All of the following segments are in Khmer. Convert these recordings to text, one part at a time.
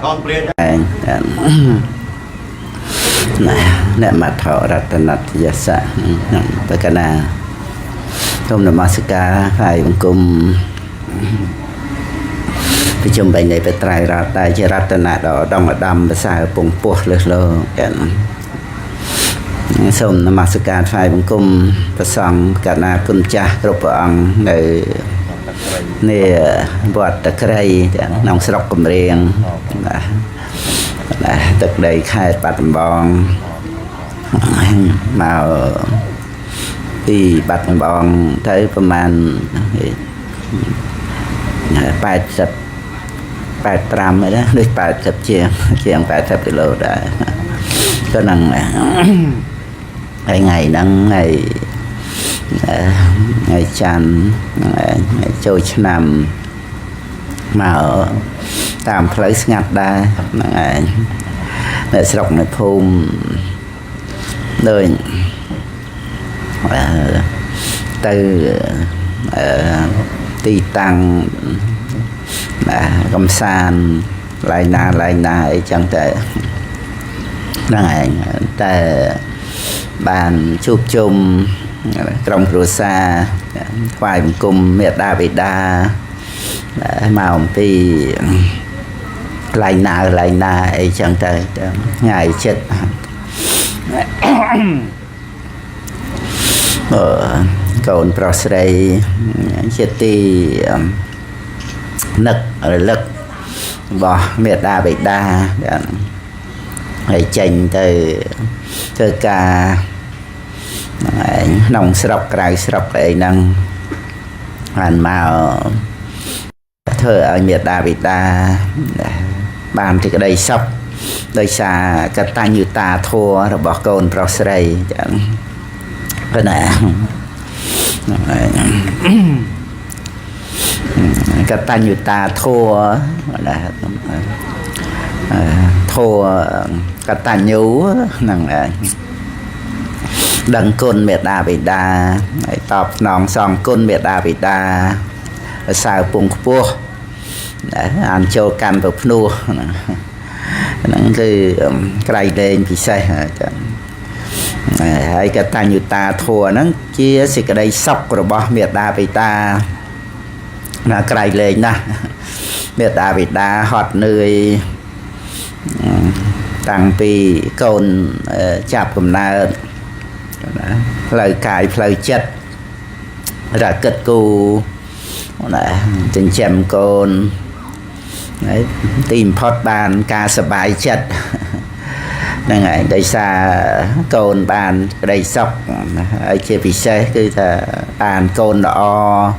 con plea nè mặt thọ rát nát giả sạ tất cả là không nằm masika phải cùng cái chum bệnh này phải trai ra tại chỉ rát nát đó đông ở đầm phải xài bùng bột lơ xong nằm masika phải cùng phải sang cả na kun cha rụp ăn này nè bọt tật cây nòng sọc cầm riêng thực đây khai bát bong màu đi bát bong thấyประมาณ8 rồi đó được 80 chiên 80 kg đã có năng ngày nắng ngày chan ngày trôi nằm mà ở tạm lấy ngặt đa để sọc này phun nơi từ tì tăng cầm sàn lại na chẳng thể này tại bàn chụp chung trong cửa xa khoai cùng miệt đa bị đa màu thì lại na ấy chẳng thể ngày chết còn prosray chết thì nực lực bỏ miệt đa bị đa để chành từ ca nòng sọc cài sọc ấy năng hoàn màu thơ ở miệt đa bị đa bàn thì cái đây sọc đây xa cái ta như ta thua rồi bỏ côn prosray cái này cái ta như ta thua là thua cái ta nhú năng đằng côn miệt đa bị đa tọp nòng song côn miệt đa bị đa sao bùng pua ăn châu can bột nua nó cứ cây lên thì say hay cái ta như ta thua nó chia sẽ cái đây sọc rồi bỏ miệt đa bị ta là cây lên nè miệt đa bị đa hot nơi tăng pi côn chạp cầm na lời cài lời chất là kết cù tình chém côn tìm phót bàn ca sập bài chất này đây xa côn bàn đây sọc ấy chia vì xe cứ là bàn côn đỏ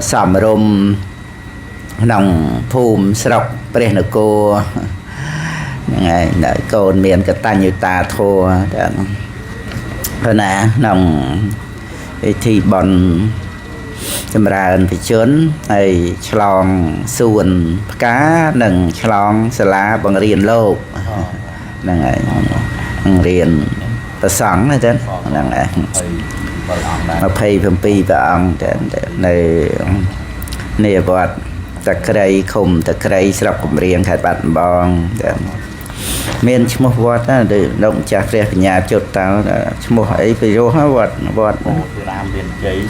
sòm rôm nòng phùm sọc bề nợ cô này đợi côn miền cái ta như ta thua hơn nè nòng thì bọn châm ra phải chốn này chlong suồn cá nừng chlong sả lá bằng riền lô này riền ta sẵn này thế này mà pay from pi và ông này nè bọt ta cây khum ta cây sọc cùng riêng khai bạn bong miền chmua vọt á để động chặt rẻ nhà chốt tao chmua ấy phải vô hết vọt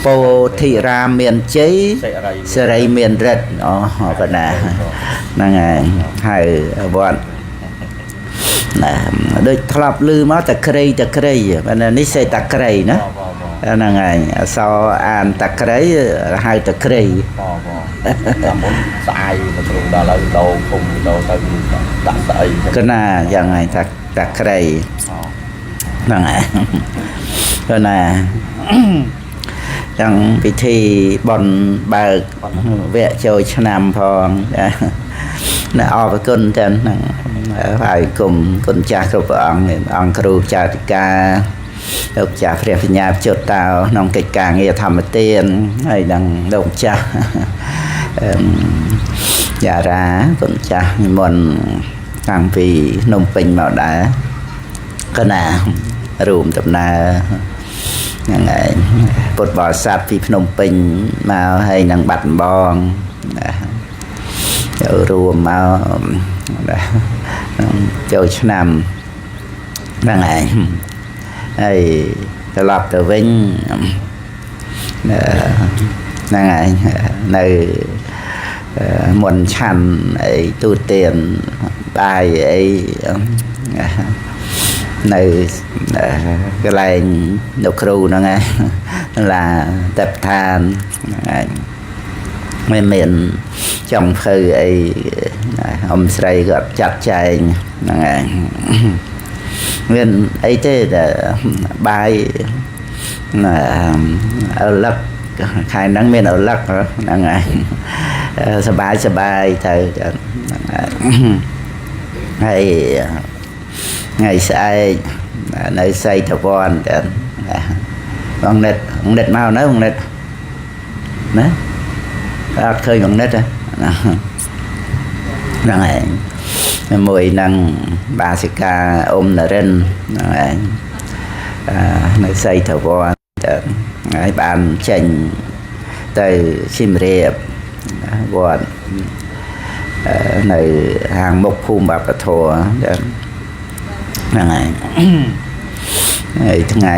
po thị ram miền cháy sợi miền rệt họ cái này ngày hai vọt nè đôi thọp lư máu ta cây và này xây ta cây nữa là ngày sau ăn ta cây hai ta cây sai mà thường đó là đồ cùng đồ từ đặt sợi cái này dạng này ta cây này cái này chẳng bị thi bọn bà vẽ chơi cho nam phong là o với cơn trên phải cùng cha của ông kêu cha ca độc cha phải nhà chốt tao nông kịch cả nghe thầm tiền hay đằng đồng cha giả ra còn cha muốn càng vì nông bình màu đá cái nào rùm tập na ngày bột bò sạt vì nông bình mà hay năng bạch bong រួមមកចូលឆ្នាំហ្នឹងឯងហើយត្រឡប់ទៅវិញហ្នឹងឯងនៅមុនឆាន់អីទូទានបាយអីនៅកន្លែងលោកគ្រូហ្នឹងឯងឡាតេបឋានហ្នឹងឯងមិនមានចង់ធ្វើអីអ៊ំស្រីគាត់ចាត់ចែងហ្នឹងឯងមានអីទេតែបាយអលឹកខែហ្នឹងមានអលឹកហ្នឹងឯងសបាយទៅហ្នឹងឯងហើយថ្ងៃស្អែកនៅសីធវ័នតែបងនិតមកនៅបងនិតណាអត់ឃើញបងនិតហ្នឹងឯងមួយនឹងបាសិកាអ៊ំនរិនហ្នឹងឯងនៅសីធវ័នតែហើយបានចេញទៅសៀមរាបវត្តនៅហាងមុខភូមិបាបធរហ្នឹងហើយថ្ងៃ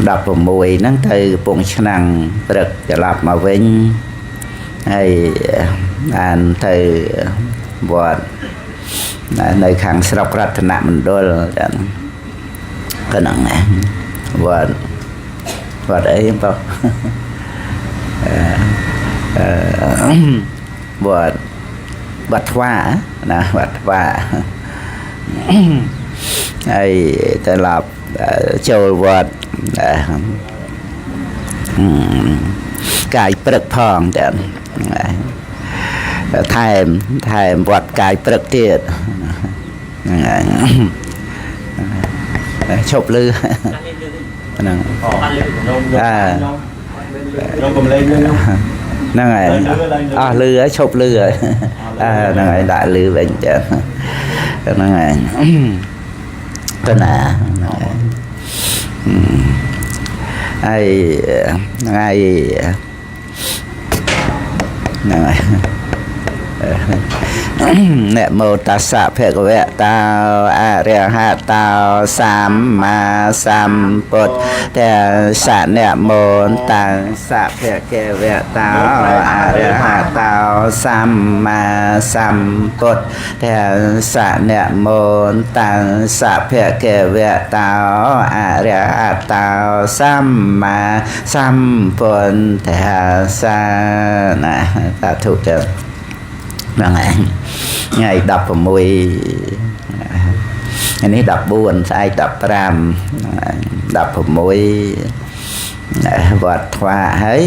16ហ្នឹងទៅកំពង់ឆ្នាំងព្រឹកត្រឡប់មកវិញហើយបានទៅវត្តនៅខាងស្រុករតនមណ្ឌលក៏ហ្នឹងណាវត្តអីបងវត្តថ្វាណាវត្តថ្វាហើយត្រឡប់ចូលវត្តកាយព្រឹកផងតែថែមវត្តកាយព្រឹកទៀតហ្នឹងហើយឈប់លឺហ្នឹងខ្ញុំកំលេងហ្នឹងហើយអស់លឺហើយឈប់លឺហើយហ្នឹងហើយដាក់លឺវិញចឹងហ្នឹងហើយទៅណាហើយថ្ងៃហ្នឹងហើយអ្នកមោតស្សៈភគវៈតោអរិហតោសម្មាសម្ពុទ្ធស្សៈអ្នកមោតស្សៈភគវៈតោអរិហតោសម្មាសម្ពុទ្ធស្សៈអ្នកមោតស្សៈភគវៈតោអរិហតោសម្មាសម្ពុទ្ធស្សៈណាសាធុទៅហ្នឹងហើយថ្ងៃ16នេះ14ស្អែក15 16វត្តថ្វាហើយ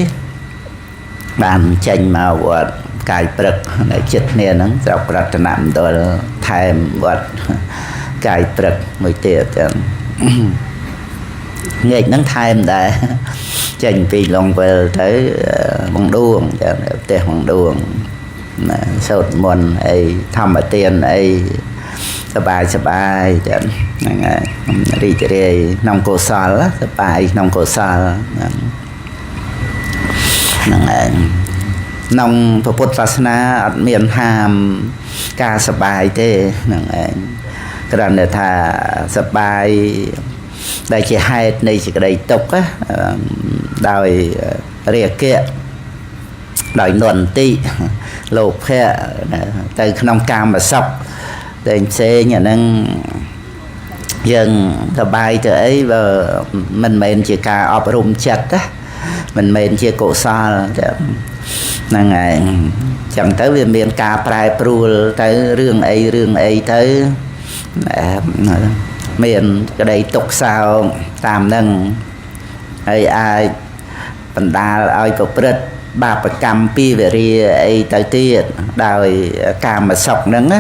បានចេញមកវត្តកាយព្រឹកនៅចិត្តគ្នាហ្នឹងស្រុករតនមណ្ឌលថែមវត្តកាយព្រឹកមួយទៀតចឹងងាកហ្នឹងថែមដែរចេញពីឡុងវិលទៅបងដួងចឹងផ្ទះបងដួងសូត្រមន្តអីធម្មទានអីសបាយចឹងហ្នឹងហើយរីករាយក្នុងកុសលសបាយក្នុងកុសលហ្នឹងហើយក្នុងពុទ្ធសាសនាអត់មានហាមការសបាយទេហ្នឹងឯងគ្រាន់តែថាសបាយដែលជាហេតុនៃសេចក្តីទុក្ខដោយរាគៈដោយនន្តិលោភៈទៅក្នុងកាមសុខតែផ្សេងអាហ្នឹងយើងសបាយទៅអីបើមិនមែនជាការអប់រំចិត្តណាមិនមែនជាកុសលហ្នឹងហើយចឹងទៅវាមានការប្រែប្រួលទៅរឿងអីទៅមានក្តីទុក្ខសោកតាមហ្នឹងហើយអាចបណ្ដាលឲ្យប្រព្រឹត្តបាបកម្មពីវរាអីទៅទៀតដោយកាមសុខហ្នឹងណា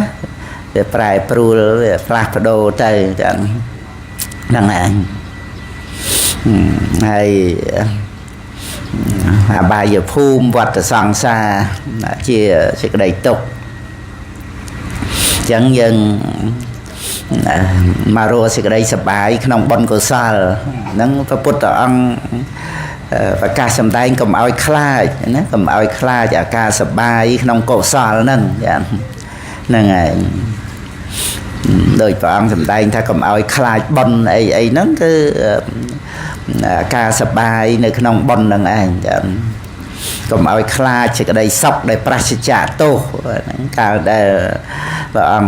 វាប្រែប្រួលវាផ្លាស់ប្ដូរទៅចឹងហ្នឹងឯងហើយអបាយភូមិវត្តសង្សារជាសេចក្តីទុក្ខចឹងយើងមករកសេចក្តីសប្បាយក្នុងបុណ្យកុសលហ្នឹងព្រះពុទ្ធអង្គ và ca sầm đai cầm ao khai nè cầm ao khai và ca sập bài nông cổ sò nâng nâng ngày đời vợ sầm đai ta cầm ao khai bần ấy nâng cái ca sập bài nơi nông bần nâng anh cầm ao khai chỉ cái đây sọc đây prascha tô ca đây vợ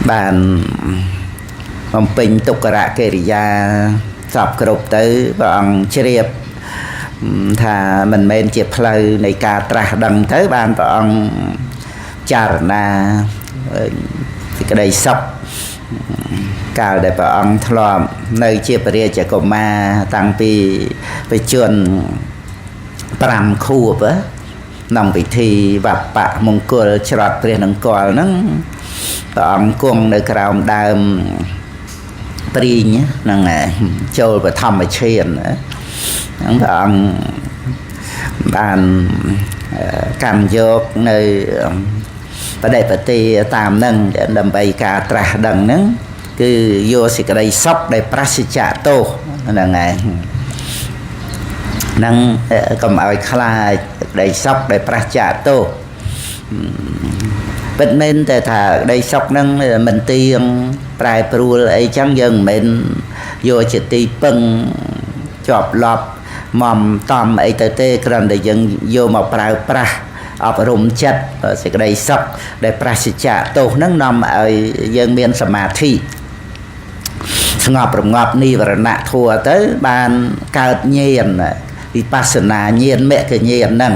bàn bom pin tục cả kê ra sập cột tới bọn chìa thà mình men chìa phơiในការត្រាស់ដឹងទៅបានព្រះអង្គចារណាសេចក្តីសុខកាលដែលព្រះអង្គធ្លាប់នៅជាព្រះរាជកុមារតាំងពីបជន5ខួបក្នុងពិធីវបៈមង្គលច្រត់ព្រះនង្គ័លហ្នឹងព្រះអង្គគង់នៅក្រោមដើមព្រីងហ្នឹងចូលបឋមឈានហ្នឹងព្រះអង្គបានកម្មយកនៅបដិបទាតាមហ្នឹងដើម្បីការត្រាស់ដឹងហ្នឹងគឺយកសេចក្តីសុខដែលប្រសិជ្ជៈទោសហ្នឹងហើយហ្នឹងកុំឲ្យខ្លាចសេចក្តីសុខដែលប្រសិជ្ជៈទោសពិតមែនតែថាក្តីសុខហ្នឹងមិនទៀងប្រែប្រួលអីចឹងយើងមិនមែនយកជាទីពឹងជាប់លប់មកតំអីទៅទេគ្រាន់តែយើងយកមកប្រើប្រាស់អប់រំចិត្តសេចក្តីសុខដែលប្រសិជ្ជៈទោសហ្នឹងនាំឲ្យយើងមានសមាធិស្ងប់រងាប់និវរណៈធัวទៅបានកើតញាណវិបស្សនាញាណមគ្គញាណហ្នឹង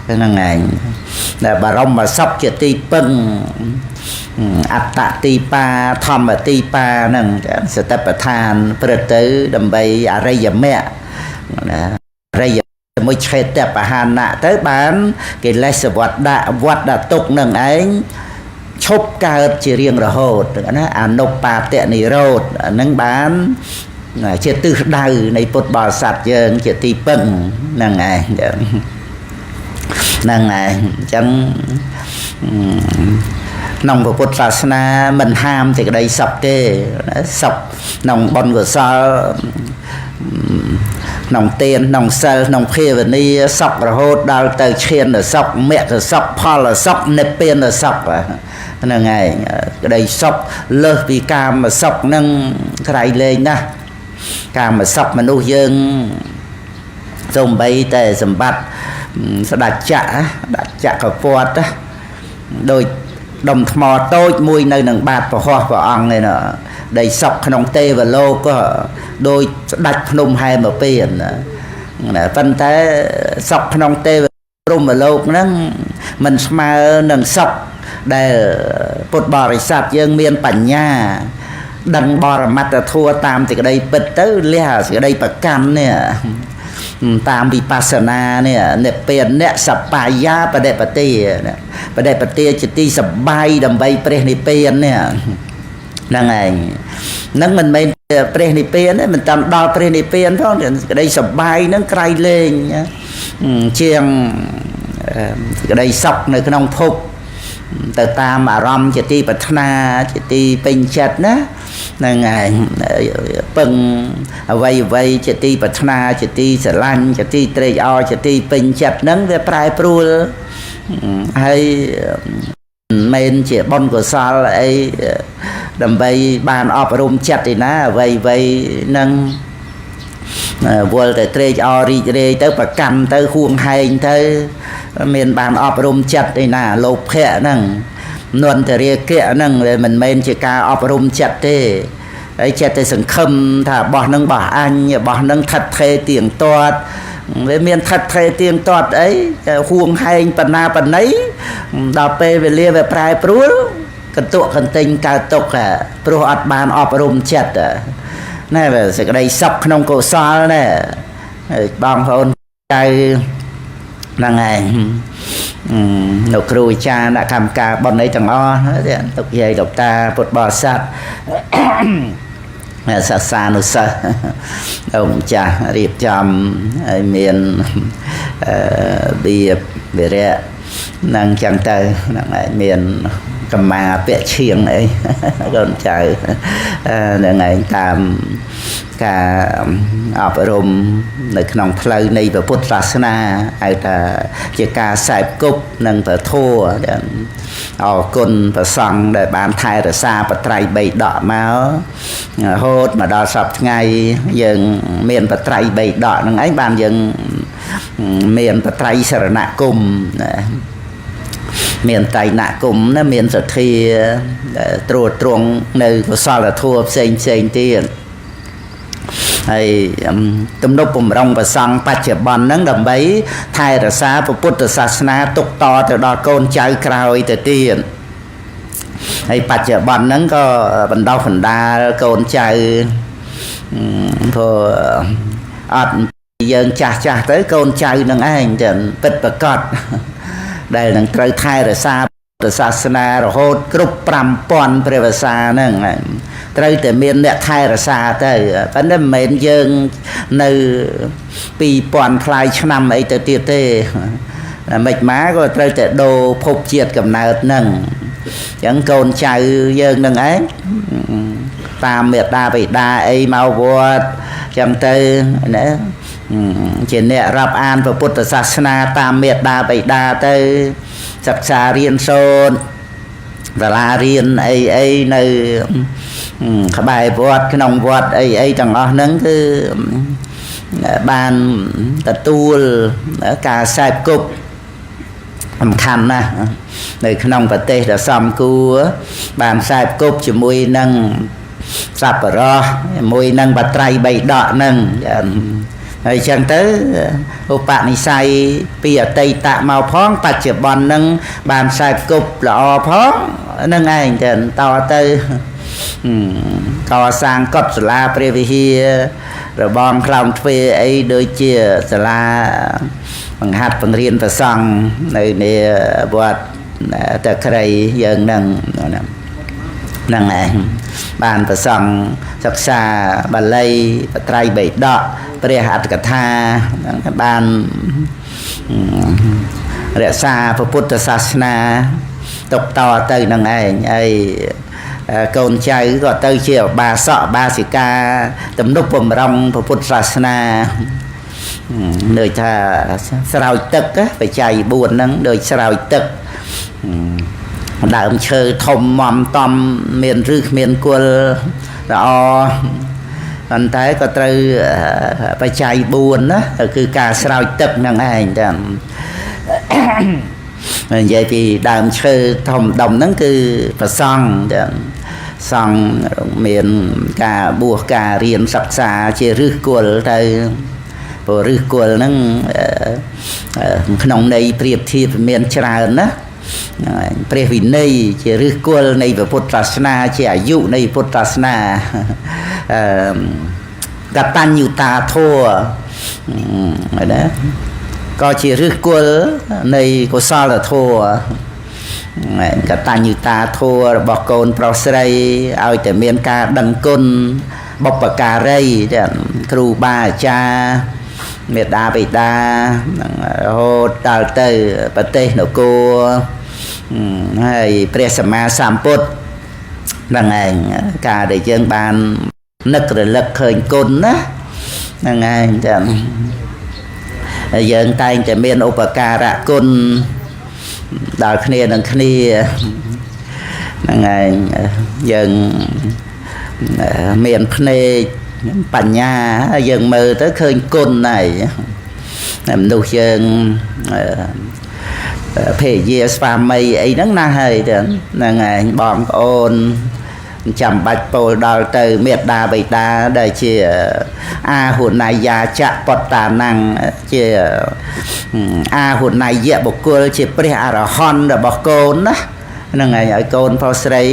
ហ្នឹងឯងដែលបរមសុខជាទីពឹងអត្តទីបាធម្មទីបាហ្នឹងសតិប្បដ្ឋានព្រឹត្តទៅដើម្បីអរិយមគ្គណាអរិយមួយឆេតបហានៈទៅបានកិលេសវត្តដាក់ទុកនឹងឯងឈប់កើតជារៀងរហូតណាអនុបាទនិរោធហ្នឹងបានជាទិសដៅនៃពុទ្ធបរិស័ទយើងជាទីពឹងហ្នឹងឯងហ្នឹងឯងអញ្ចឹងក្នុងពុទ្ធសាសនាមិនហាមសេចក្តីសុខទេសុខក្នុងបុណ្យកុសលក្នុងទានក្នុងសិលក្នុងភាវនាសុខរហូតដល់ទៅឈានសុខមគ្គសុខផលសុខនិព្វានសុខហ្នឹងឯងក្តីសុខលើសពីកាមសុខហ្នឹងក្រៃលែងណាស់កាមសុខមនុស្សយើងសូម្បីតែសម្បត្តិស្ដេចចក្រពត្តិដោយដុំថ្មតូចមួយនៅនឹងបាតព្រះហស្ថព្រះអង្គឯណោះដែលសុខក្នុងទេវលោកក៏ដោយស្ដេចភ្នំហែមពៀនណាប៉ុន្តែសុខក្នុងទេវព្រហ្មលោកហ្នឹងមិនស្មើនឹងសុខដែលពុទ្ធបរិស័ទយើងមានបញ្ញាដឹងបរមត្តធម៌តាមសេចក្តីពិតទៅលះសេចក្តីប្រកាន់នេះតាមវិបស្សនានេះនិព្វានអ្នកសបាយាបដិបទាបដិបទាជាទីសបាយដើម្បីព្រះនិព្វាននេះហ្នឹងឯងហ្នឹងមិនមែនព្រះនិព្វានទេមិនតាមដល់ព្រះនិព្វានផងក្តីសបាយហ្នឹងក្រៃលែងជាងក្តីសុខនៅក្នុងភពទៅតាមអារម្មណ៍ជាទីប្រាថ្នាជាទីពេញចិត្តណាហ្នឹងឯងពឹងអ្វីជាទីប្រាថ្នាជាទីស្រឡាញ់ជាទីត្រេកអរជាទីពេញចិត្តហ្នឹងវាប្រែប្រួលហើយមិនមែនជាបុណ្យកុសលអីដើម្បីបានអប់រំចិត្តឯណាអ្វីហ្នឹងវល់តែត្រេកអររីករាយទៅប្រកាន់ទៅហួងហែងទៅមានបានអប់រំចិត្តឯណាលោភៈហ្នឹងនន្តរាគៈហ្នឹងវាមិនមែនជាការអប់រំចិត្តទេហើយចិត្តតែសង្ឃឹមថារបស់ហ្នឹងរបស់អញរបស់ហ្នឹងថិតថេរទៀងទាត់វាមានថិតថេរទៀងទាត់អីហួងហែងបណ្ណាបណ្ណៃដល់ពេលវេលាវាប្រែប្រួលកន្ទក់កន្ទិញកើតទុកព្រោះអត់បានអប់រំចិត្តណែសេចក្តីសុខក្នុងកុសលណែបងប្អូនចៅហ្នឹងឯងលោកគ្រូអាចារ្យអ្នកកម្មការបុណ្យអីទាំងអស់ទុកយាយលោកតាពុទ្ធបរិស័ទ សាសានុសិស្សông chaរៀបចំឲ្យមានវិរៈនឹងចឹងទៅហ្នឹងហើយមានកម្មាពាក់ឈៀងអីកូនចៅហ្នឹងហើយតាមការអប់រំនៅក្នុងផ្លូវនៃពុទ្ធសាសនាហៅថាជាការសែបគប់និងពធัวអរគុណព្រះសង្ឃដែលបានថែរក្សាបត្រៃបីដកមករហូតមកដល់សប្តាហ៍ថ្ងៃយើងមានបត្រៃបីដកហ្នឹងឯងបានយើងមានបត្រៃសរណគមមានត្រៃណគមណាមានសទ្ធាត្រួតត្រងនៅកុសលធម៌ផ្សេងទៀតហើយទំនុកបំរុងប្រសង់បច្ចុប្បន្នហ្នឹងដើម្បីថែរក្សាពុទ្ធសាសនាទុកតទៅដល់កូនចៅក្រោយទៅទៀតហើយបច្ចុប្បន្នហ្នឹងក៏បណ្ដោះបណ្ដាលកូនចៅព្រោះអត់យើងចាស់ទៅកូនចៅនឹងឯងតែពិតប្រកបដែលនឹងត្រូវថែរក្សាពុទ្ធសាសនារហូតគ្រប់ 5000 ព្រះវស្សាហ្នឹងត្រូវតែមានអ្នកថែរក្សាទៅប៉ុន្តែមិនមែនយើងនៅ 2000 ផ្លាយឆ្នាំអីទៅទៀតទេមិនមកក៏ត្រូវតែដូរភពជាតិកំណើតហ្នឹងអញ្ចឹងកូនចៅយើងនឹងឯងតាមមេត្តាបិតាអីមកវត្តអញ្ចឹងទៅណាជាអ្នករាប់អានពុទ្ធសាសនាតាមមេត្តាបិតាទៅសិក្សារៀនសូត្រសាលារៀនអីនៅក្បែរវត្តក្នុងវត្តអីទាំងអស់ហ្នឹងគឺបានទទួលការសែបគប់សំខាន់ណាស់នៅក្នុងប្រទេសដ៏សំគួរបានសែបគប់ជាមួយនឹងសប្បុរសជាមួយនឹងបត្រៃបីដកហ្នឹងហើយចឹងទៅឧបនិស្ស័យពីអតីតមកផងបច្ចុប្បន្នហ្នឹងបានសែបគប់ល្អផងហ្នឹងឯងទៅតទៅកសាងកុដិសាលាព្រះវិហាររបងខ្លោងទ្វេអីដូចជាសាលាបង្ហាត់បង្រៀនព្រះសង្ឃនៅនៃវត្តតក្រីយើងហ្នឹងឯងបានព្រះសង្ឃសិក្សាបាលីបត្រៃបិដកព្រះអត្តកថាបានរក្សាពុទ្ធសាសនាទុកតទៅនឹងឯងហើយកូនចៅក៏ទៅជាបាសកបាសិកាទំនុកបំរុងពុទ្ធសាសនាដូចថាស្រោចទឹកបច្ច័យ4ហ្នឹងដូចស្រោចទឹកដើមឈើធំមមតំមានឫសមានគល់ល្អប៉ុន្តែក៏ត្រូវបច្ច័យ4ណាគឺការស្រោចទឹកហ្នឹងឯងតែនិយាយពីដើមឈើធំដុំហ្នឹងគឺប្រសង់តែសង្ឃមានការបួសការរៀនសិក្សាជាឫសគល់ទៅព្រោះឫសគល់ហ្នឹងក្នុងន័យប្រៀបធៀបមានច្រើនណាព្រះវិន័យជាឫសគល់នៃពុទ្ធសាសនាជាអាយុនៃពុទ្ធសាសនាកតញ្ញុតាធម៌ណាក៏ជាឫសគល់នៃកុសលធម៌កតញ្ញុតាធម៌របស់កូនប្រុសស្រីឲ្យតែមានការដឹងគុណបុព្វការីគ្រូបាអាចារ្យមេត្តាបិតារហូតដល់ទៅប្រទេសនគរហើយព្រះសម្មាសម្ពុទ្ធហ្នឹងឯងការដែលយើងបាននឹករលឹកឃើញគុណណាហ្នឹងឯងចឹងយើងតែងតែមានឧបការៈគុណដល់គ្នានឹងគ្នាហ្នឹងឯងយើងមានភ្នែកបញ្ញាយើងមើលទៅឃើញគុណហើយមនុស្សយើងភរិយាស្វាមីអីហ្នឹងណាហើយហ្នឹងឯងបងប្អូនចាំបាច់ពោលដល់ទៅមេត្តាបិតាដែលជាអាហុណៃយាចៈបតតាណੰជាអាហុណៃយៈបុគ្គលជាព្រះអរហន្តរបស់កូនណាហ្នឹងឯងឲ្យកូនប្រុសស្រី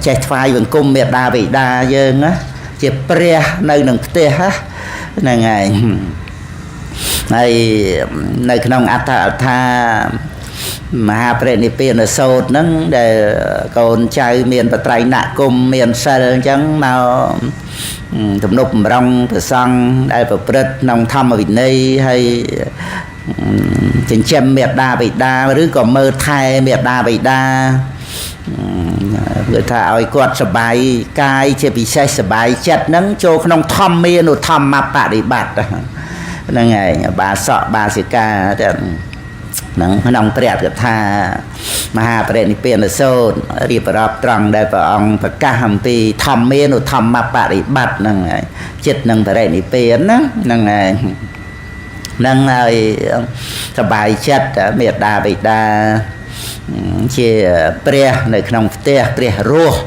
ចេះថ្វាយបង្គំមេត្តាបិតាយើងណាជាព្រះនៅក្នុងផ្ទះហ្នឹងឯងហើយនៅក្នុងអត្ថកថា មហាប្រតិនិព្វានសោតហ្នឹងដែលកូនចៅមានបត្រៃណគុំមានសិលអញ្ចឹងមកទំនុកបំរុងព្រះសង្ឃដែលប្រព្រឹត្តក្នុងធម្មវិន័យហើយចិញ្ចឹមមេត្តាបិតាឬក៏មើលថែមេត្តាបិតាគឺថាឲ្យគាត់សบายកាយជាពិសេសសบายចិត្តហ្នឹងចូលក្នុងធម្មានុធម្មបដិបត្តិហ្នឹងហើយបាសកបាសិកាទាំងនឹងក្នុងព្រះកថាមហាបរិនិព្វានសូត្ររៀបរាប់ត្រង់ដែលព្រះអង្គប្រកាសអំពីធម្មានុធម្មបរិបត្តិហ្នឹងហើយចិត្តនឹងបរិនិព្វានណាហ្នឹងហើយនឹងឲ្យសบายចិត្តមេត្តាបិតាជាព្រះនៅក្នុងផ្ទះព្រះរស់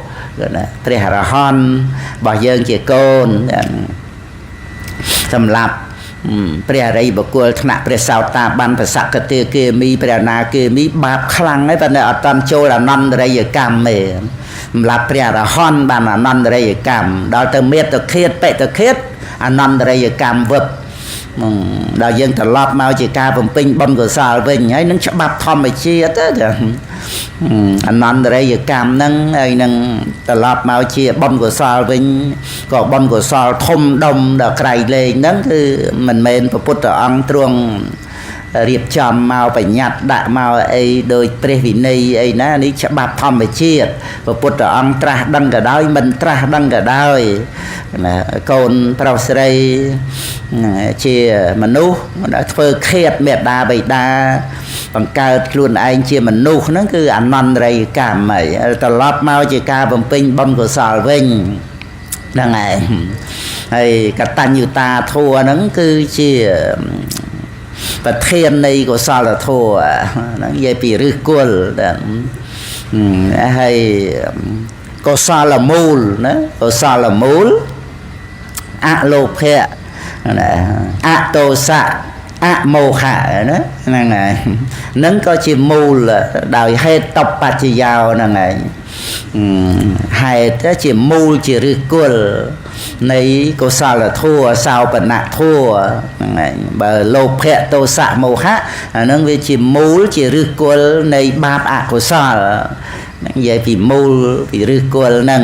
ណាព្រះអរហន្តរបស់យើងជាកូនសម្រាប់ព្រះអរិយបុគ្គលថ្នាក់ព្រះសោតាបានប្រសក្តិគាមីព្រះអនាគាមីបាបខ្លាំងហើយប៉ុន្តែអត់តាន់ចូលអនន្តរិយកម្មទេសម្រាប់ព្រះអរហន្តបានអនន្តរិយកម្មដល់ទៅមេត្តឃាតបេតឃាតអនន្តរិយកម្មវឹបដល់យើងត្រឡប់មកជាការបំពេញបុណ្យកុសលវិញហើយនឹងច្បាប់ធម្មជាតិទៅអនន្តរិយកម្មហ្នឹងហើយនឹងត្រឡប់មកជាបុណ្យកុសលវិញក៏បុណ្យកុសលធំដុំដល់ក្រៃលែងហ្នឹងគឺមិនមែនព្រះពុទ្ធអង្គទ្រង់រៀបចំមកបញ្ញត្តិដាក់មកអីដោយព្រះវិន័យអីណានេះច្បាប់ធម្មជាតិព្រះពុទ្ធអង្គត្រាស់ដឹងក៏ដោយមិនត្រាស់ដឹងក៏ដោយណាកូនប្រុសស្រីជាមនុស្សធ្វើឃាតមេត្តាបិតាបង្កើតខ្លួនឯងជាមនុស្សហ្នឹងគឺអនន្តរិយកម្មហើយត្រឡប់មកជាការបំពេញបុណ្យកុសលវិញហ្នឹងហើយហើយកតញ្ញុតាធម៌ហ្នឹងគឺជាប្រធាននៃកុសលធម៌ហ្នឹងនិយាយពីឫសគល់ហើយកុសលមូលណាកុសលមូលអលោភៈអតោសៈអមោហៈណាហ្នឹងហើយហ្នឹងក៏ជាមូលដោយហេតុតបច្ចយោហ្នឹងហើយហេតុជាមូលជាឫសគល់នៃកុសលធម៌សោបនៈធម៌ហ្នឹងហើយបើលោភៈទោសៈមោហៈអាហ្នឹងវាជាមូលជាឫសគល់នៃបាបអកុសលហ្នឹងនិយាយពីមូលពីឫសគល់ហ្នឹង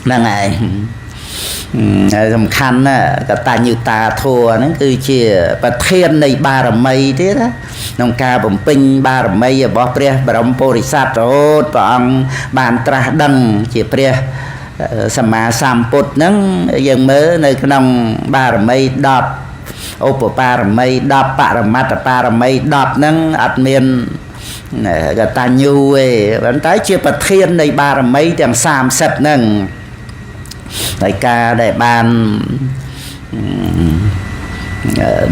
ហ្នឹងហើយសំខាន់ណាកតញ្ញុតាធម៌ហ្នឹងគឺជាប្រធាននៃបារមីទៀតណាក្នុងការបំពេញបារមីរបស់ព្រះបរមពុរិស័ទរហូតព្រះអង្គបានត្រាស់ដឹងជាព្រះសម្មាសម្ពុទ្ធហ្នឹងយើងមើលនៅក្នុងបារមី10ឧបបារមី10បរមត្តបារមី10ហ្នឹងអត់មានកតញ្ញូទេប៉ុន្តែជាប្រធាននៃបារមីទាំង30ហ្នឹងដោយការដែលបាន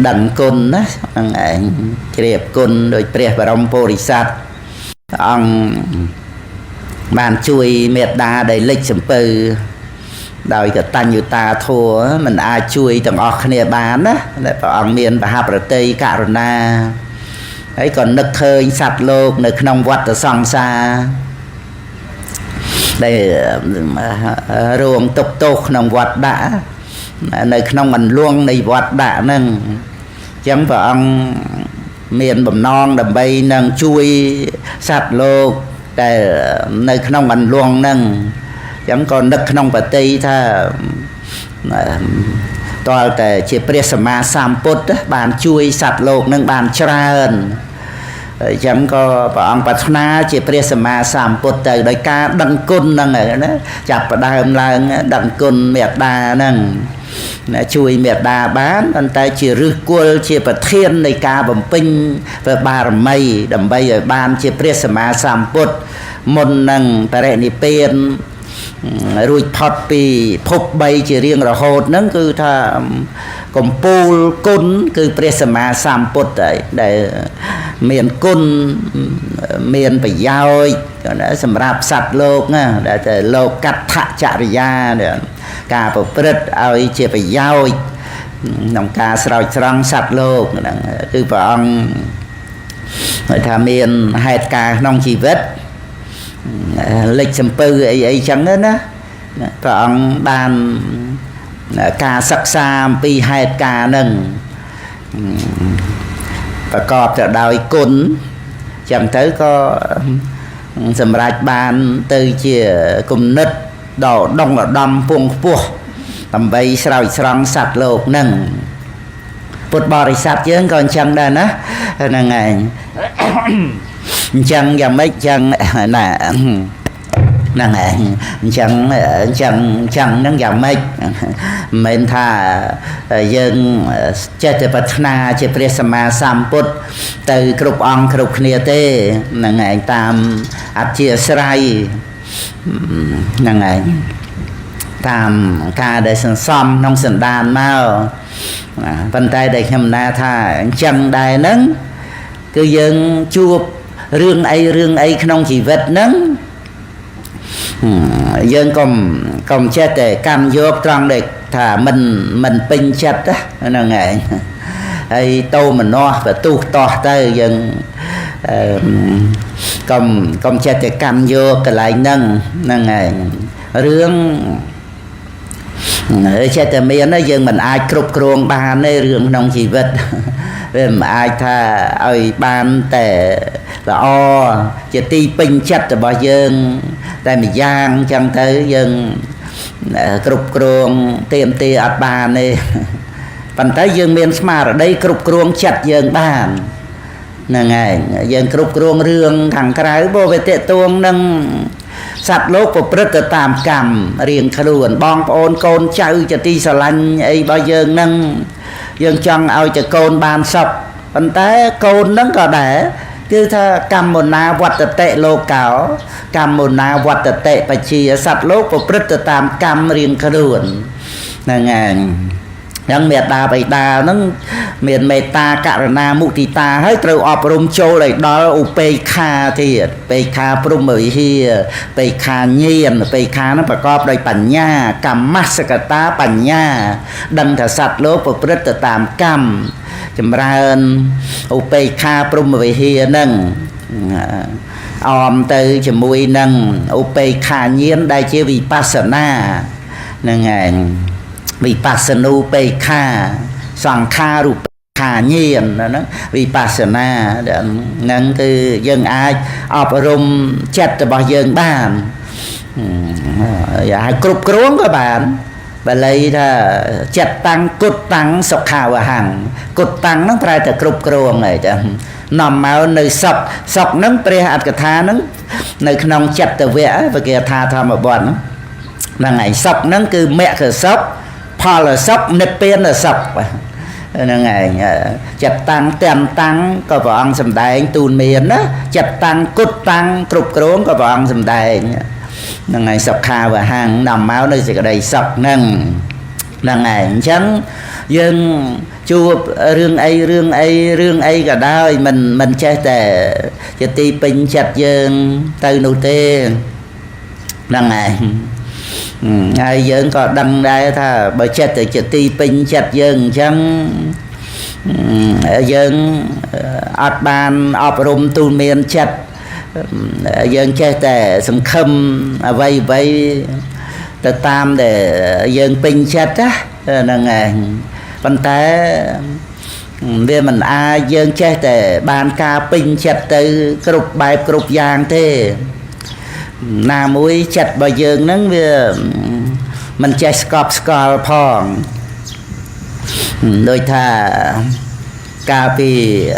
ដឹងគុណណាហ្នឹងឯងជ្រាបគុណដោយព្រះបរមពុរិស័ទព្រះអង្គបានជួយមេត្តាដែលលិចសំពៅដោយកតញ្ញុតាធម៌មិនអាចជួយទាំងអស់គ្នាបានណាតែព្រះអង្គមានមហាប្រតិករុណាហើយក៏នឹកឃើញសត្វលោកនៅក្នុងវដ្តសង្សារដែលរួមទុកទោសក្នុងវត្តដាក់នៅក្នុងអន្លង់នៃវត្តដាក់ហ្នឹងអញ្ចឹងព្រះអង្គមានបំណងដើម្បីនឹងជួយសត្វលោកដែលនៅក្នុងអន្លង់ហ្នឹងអញ្ចឹងក៏នឹកក្នុងបតីថាតើតែជាព្រះសម្មាសម្ពុទ្ធបានជួយសត្វលោកនឹងបានច្រើនអញ្ចឹងក៏ព្រះអង្គប្រាថ្នាជាព្រះសម្មាសម្ពុទ្ធទៅដោយការដឹងគុណហ្នឹងណាចាប់ផ្ដើមឡើងដឹងគុណមេត្តាហ្នឹងណាជួយមេត្តាបានប៉ុន្តែជាឫសគល់ជាប្រធាននៃការបំពេញបារមីដើម្បីឲ្យបានជាព្រះសម្មាសម្ពុទ្ធមុននឹងបរិនិព្វានរួចផុតពីភព3ជារៀងរហូតហ្នឹងគឺថាកំពូលគុណគឺព្រះសម្មាសម្ពុទ្ធដែលមានគុណមានប្រយោជន៍សម្រាប់សត្វលោកណាដែលតែលោកកដ្ឋចរិយាការប្រព្រឹត្តឲ្យជាប្រយោជន៍ក្នុងការស្រោចស្រង់សត្វលោកហ្នឹងគឺព្រះអង្គថាមានហេតុការណ៍ក្នុងជីវិតលេចសំពៅអីចឹងណាព្រះអង្គបានការសិក្សាអំពីហេតុការណ៍ហ្នឹងប្រកបទៅដោយគុណ chẳng tới có sầm rạch bàn từ chia cùng nứt đỏ đông là đâm buông buông tầm bay sào sòng sạt lột nâng bột bò thì sạt chứ còn chẳng đây nó là ngày chẳng và mấy chẳng là năng chẳng chẳng chẳng năng giảm mấy mình thà dân chết bát na chết presama samput từ cục ong cục nia tê năng ngày tam áp chia srai năng ngày tam ca để sân xóm nông sân đàn mau vân tay để nhầm na thà chẳng đài nắng cứ dân chua rương ấy không chỉ vật nắng dân còn chết để cam vô trong để thả mình pin chết đó là ngày hay tô mình no và tu to tới dân còn chết để cam vô cái lại nâng là ngày rương chết để miễn nó dân mình ai cục ruộng ba nơi rương nông chỉ vật mà ai tha ơi ban tệ là o chỉ ti pin chết rồi bao dân tại mình giang chẳng tới dân cục ruộng tiệm tì ạt bàn này phần tới dân miền smart ở đây cục ruộng chặt dân bàn là ngày dân cục ruộng rương thằng cái bố về tệ tuông nâng sạch lốt của rất tạm cầm riêng khluồn bong ôn côn chơi cho ti sờ lanh ấy bao dân nâng dân chân ao cho côn bàn sọc phần tới côn nó có để cứ tha cầm một na vật tệ lô cáo cầm một na vật tệ và chỉ sạch lốt của rất tạm cầm riêng khluồn là ngày nhưng miệt đà bày đà nó miền mê ta cả na mục thì ta hết rồi ọp rung châu lại đó up kha thì kha prum ở here kha nhiên kha nó phải có đây bản nha cầm mắt sẽ cả ta bản nha đâm thà sạch lốp và rất tạm cầm chấm ra ơn up kha prum ở here nâng om từ chấm mùi nâng up kha nhiên đây chưa vì pasana nâng ngày vì pasanu pe kha sang kha ru kha nhiên nó vipassana ngân cứ dân ai ọp rung chết bao dân bàn dạ cục ruộng các bạn và lấy là chặt tăng cột tăng sọc khảo và hàng cột tăng nó phải là cục ruộng này chứ nằm máu nơi sọc nó pre hạt cái tha nó nơi nông chặt từ vẽ và kia tha tham một bọn là ngày sọc nó cứ mẹ khởi sọc phò là sọc nếp bên là sọc nên ngày chặt tăng tem tăng có vợ ăn sầm đại tuôn miền đó chặt tăng cút tăng trục ruộng có vợ ăn sầm đại nên ngày sọc kha và hàng nằm máu nơi sẽ có đầy sọc nâng là ngày trắng dân chua rương ấy cả đời mình chết để cho ti pin chặt dân từ nụ tê là ngày ai dân có đăng đây tha bởi chết từ chợ ti pin chặt dân chăng dân ọt bàn ọp rung tu miền chặt dân chết để sầm khâm vây từ tam để dân pin chặt á là ngày vấn tế vì mình ai dân chết để bàn ca pin chặt từ cục bài cục giang thế na mũi chặt bao dương nó mình chạy scop phong đôi thà cà phê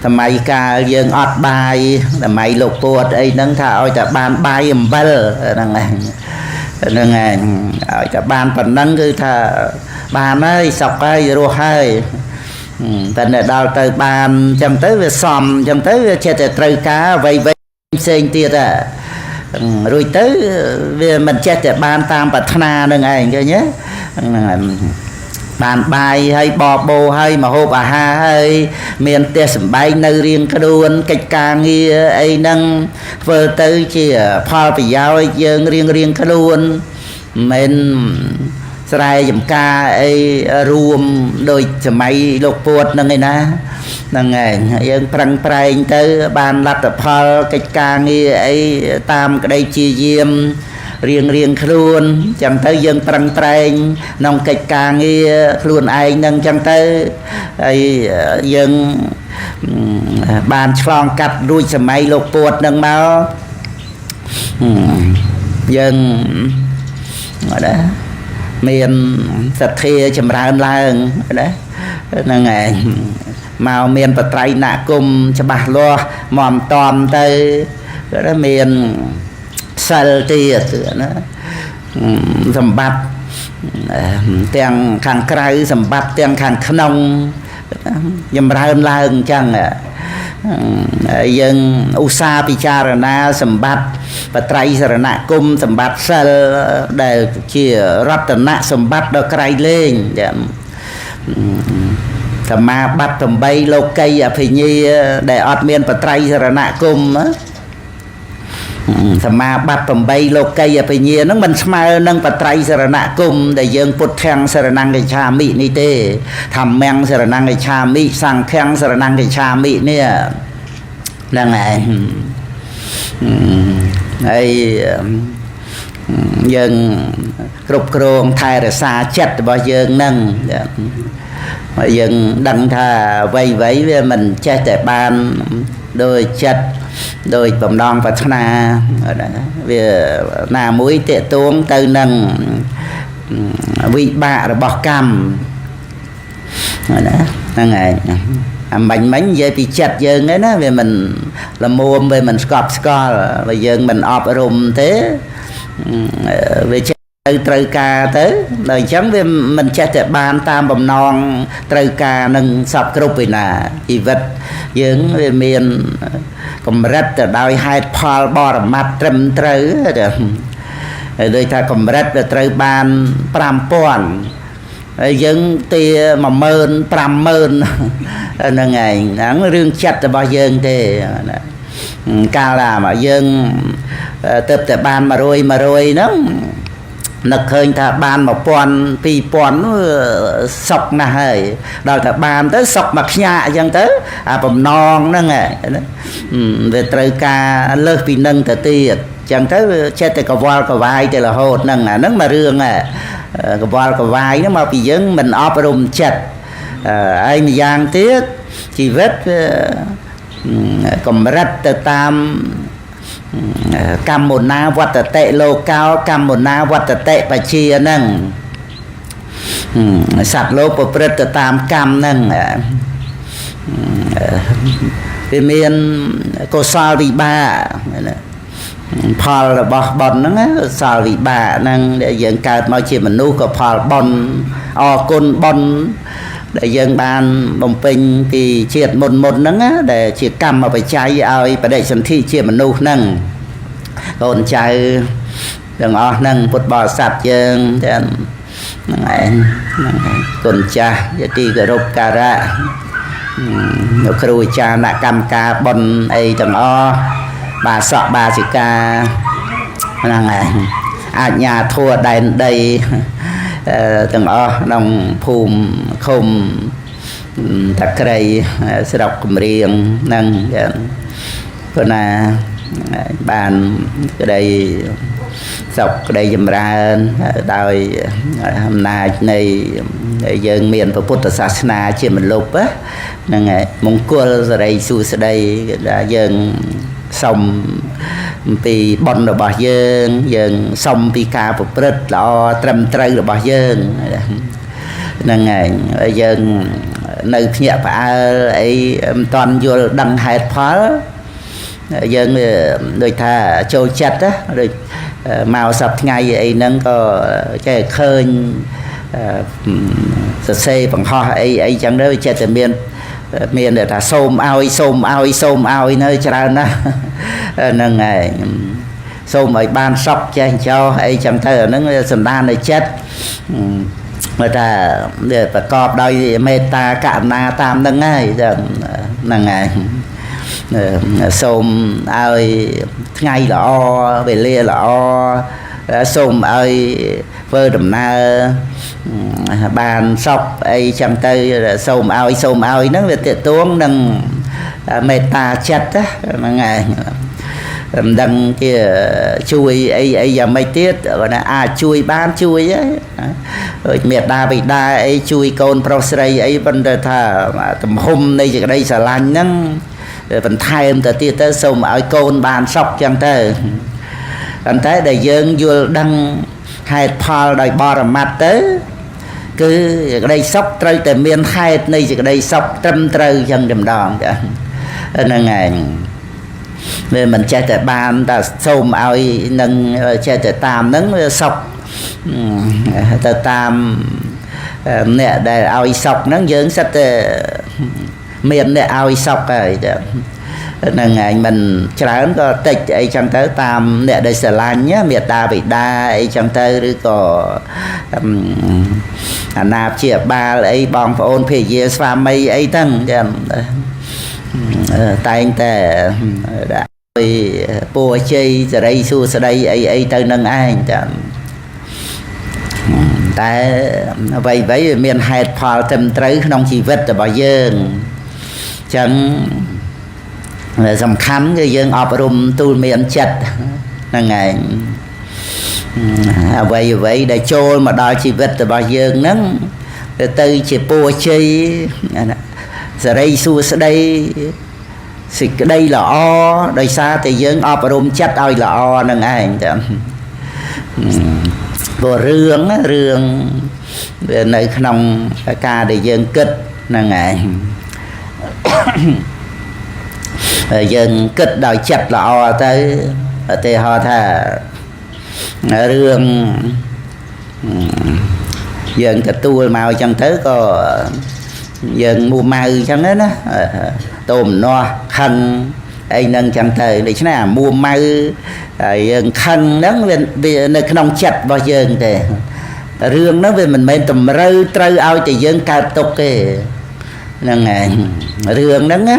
thầm mày cà dương ọt bài thầm mày lục bột ấy nâng thà ôi ta ban bài bơ nâng ngày ôi ta ban phần nâng cứ thà ban ơi sọc ơi rùa hơi thành là đào từ ban chăm tới về xòm chăm tới về chết từ cá vây xên tiệt à rồi tới về mình chết để ban tam bát na nâng ảnh cho nhé bàn bài hay bò bồ hay mà hộp ha hay miền tây sầm bay nơi riêng cái đuôn cách ca nghi ấy nâng vừa tới chỉ pha bị giao dương riêng cái đuôn mình sai dùm ca ấy ruộng đôi máy lục bột nâng này na nâng ngày dân prang prang tới ban lát tập phơ cách ca nghi ấy tam cái đây chia diêm riêng luôn chẳng tới dân prang prang nông cách ca nghi luôn ai nâng chẳng tới ấy dân ban chlong cắt đuôi sầm mây lục bột nâng máu dân ở đó miền sạch thia chầm ra lang đấy nâng ngày màu miền bật trai nạ cùng cho bà lo mòm tòm tới đó miền sal tiệt nữa sầm bát tiếng khang cày sầm bát tiếng khang không chầm ra lang chăng dân usa picharana sầm bát và trai sarana cung sầm bát sal đều chia ratana sầm bát được cày lên thầm ma bắt thầm bay lô cây à phi nhi để ọt miên và trai sarana cung thầm ma bắt thầm bay lô cây à phi nhi nó mình smile nâng và trai sarana cung để dân put thang saranang cái cha mỹ ni tê thầm men saranang cái cha mỹ sang thang saranang cái cha mỹ nè đang này ấy dân rụp rồng thay ra xa chết bao dân nâng mà dân đăng thà vây vấy với mình chết tại ban đôi chết đôi bầm non và thana vì là mũi tệ tuông từ nâng vị bạ rồi bỏ cam đang ngày bánh bánh về bị chặt dân ấy đó về mình là mua về mình score và dân mình ọp rùm thế về trời ca tới đời chẳng về mình chết tại ban tam bầm non trời ca nâng sọc group vì là chỉ vật dân về miền còn rất là đôi hai Paul bò mặt trầm trời rồi ta còn rất là trời ban pram pon dân tia mà mơn pram mơn là ngày nắng riêng chặt là bao dân thì ca là mà dân tập tại ban mà rồi nó nực hơn ta ban một pon pi pon sọc nè hơi đòi ta ban tới sọc mặt nhạ dân tới bầm non nó ngày về trời ca lơ pi nâng ta tiệt chẳng tới chết thì có vai thì là hột nâng nó mà riêng có vai nó mà bị dân mình ọp rùm chặt anh giang tiết chỉ vết còn rất là tam cam một na vật tệ lô cao cam một na vật tệ và chia nâng sạch lô của rất tam cam nâng vì miền cô sao vì ba Paul là bòn nó sao vì ba nâng để dân cao mọi chuyện mình nuôi của Paul bòn côn bòn để dân ban bồng pin thì triệt một nâng để triệt cầm mà phải chạy ai và để sân thi triệt mình nuôi nâng còn chạy đừng nâng một bò sạch dân còn cha giờ đi cái rộp cà ra nó kêu cha nạ cầm ca bòn ấy chẳng bà sợ bà chỉ ca nhà thua đèn đây từng đồng phùm không thật cây sẽ đọc cùng riêng nâng còn là bàn cái đây sọc cái đây dùm ra đòi hôm nay này dân miền của Phật Sa Na chia mình lục á nâng mong cua ra đây xu ra đây là dân xong vì bọn rồi bỏ dân xong vì ca phục rất là trầm trây rồi bỏ dân nên ngày dân nơi nhẹ phải ấy toàn vô đăng hạt phá dân đôi thà châu chặt á rồi màu sập ngày ấy nâng có cái khơi xe bằng ho ấy chẳng đó chết từ miền để ta xôm ao nơi cho nó nâng ngày xôm ở ban sóc cho ấy chẳng thờ nó sầm đan này chết người ta để ta cọp đôi meta cả na tam nâng ngày nâng ngày xôm ơi ngay là o về lia là o xôm ơi vơ đầm na bàn sọc ấy chẳng tới xôm ao nó về tiệt tuông nâng meta chết á ngày đằng kia chui ấy giờ mấy tiết gọi là chui ban chui ấy rồi miệt đa bị đa ấy chui con prosray ấy vấn đề thà tầm hôm đây chỉ đây xà lanh nắng vẫn thay em từ tiết tới xong ở con bàn sọc chẳng thế anh thấy đại dương vừa đăng hai phal đại bò ra mặt tới cứ đây sọc trời từ miền hai này chỉ đây sọc trăm trời chân đầm đòn nên ngày về mình chơi tại bàn ta xôm ao nâng chơi tại tam nâng sọc tại tam nè để ao sọc nâng dưỡng sách miền để ao sọc rồi nên ngày mình tráng có tịch ấy chẳng tới tam nè đây sẽ lan nhé miệt ta bị đa ấy chẳng tớiឬក៏nạp chia ba ấy bong phải ôn phê dê xóa mây ấy tăng tay ta đã bùa chơi giờ đây xua giờ đây ấy tới nâng ai ta vậy vậy miền hạt phò tìm tới nông chỉ vật là bao giờ chẳng dòng khám cái dân ọp rùm tu miền chật là ngày vậy vậy để trôi mà đòi chỉ vật là bao giờ nắng từ chỉ bùa chơi giờ đây xua giờ đây thì cái đây là o đời xa thì dân ọp rùm chất ơi là o nâng ai bộ rương về nơi nông ca để dân kích là ngày dân kích đòi chặt là o tới thì họ thà rương dân cái tua màu chẳng tới có dân mua màu chẳng đấy đó tôm no khăn ấy nâng chẳng tới để nào mua màu dân khăn đó về nơi nông chặt bao giờ thì rương nó về mình mới tầm rơi trơi ao thì dân cao tục kì nên ngày rương đó á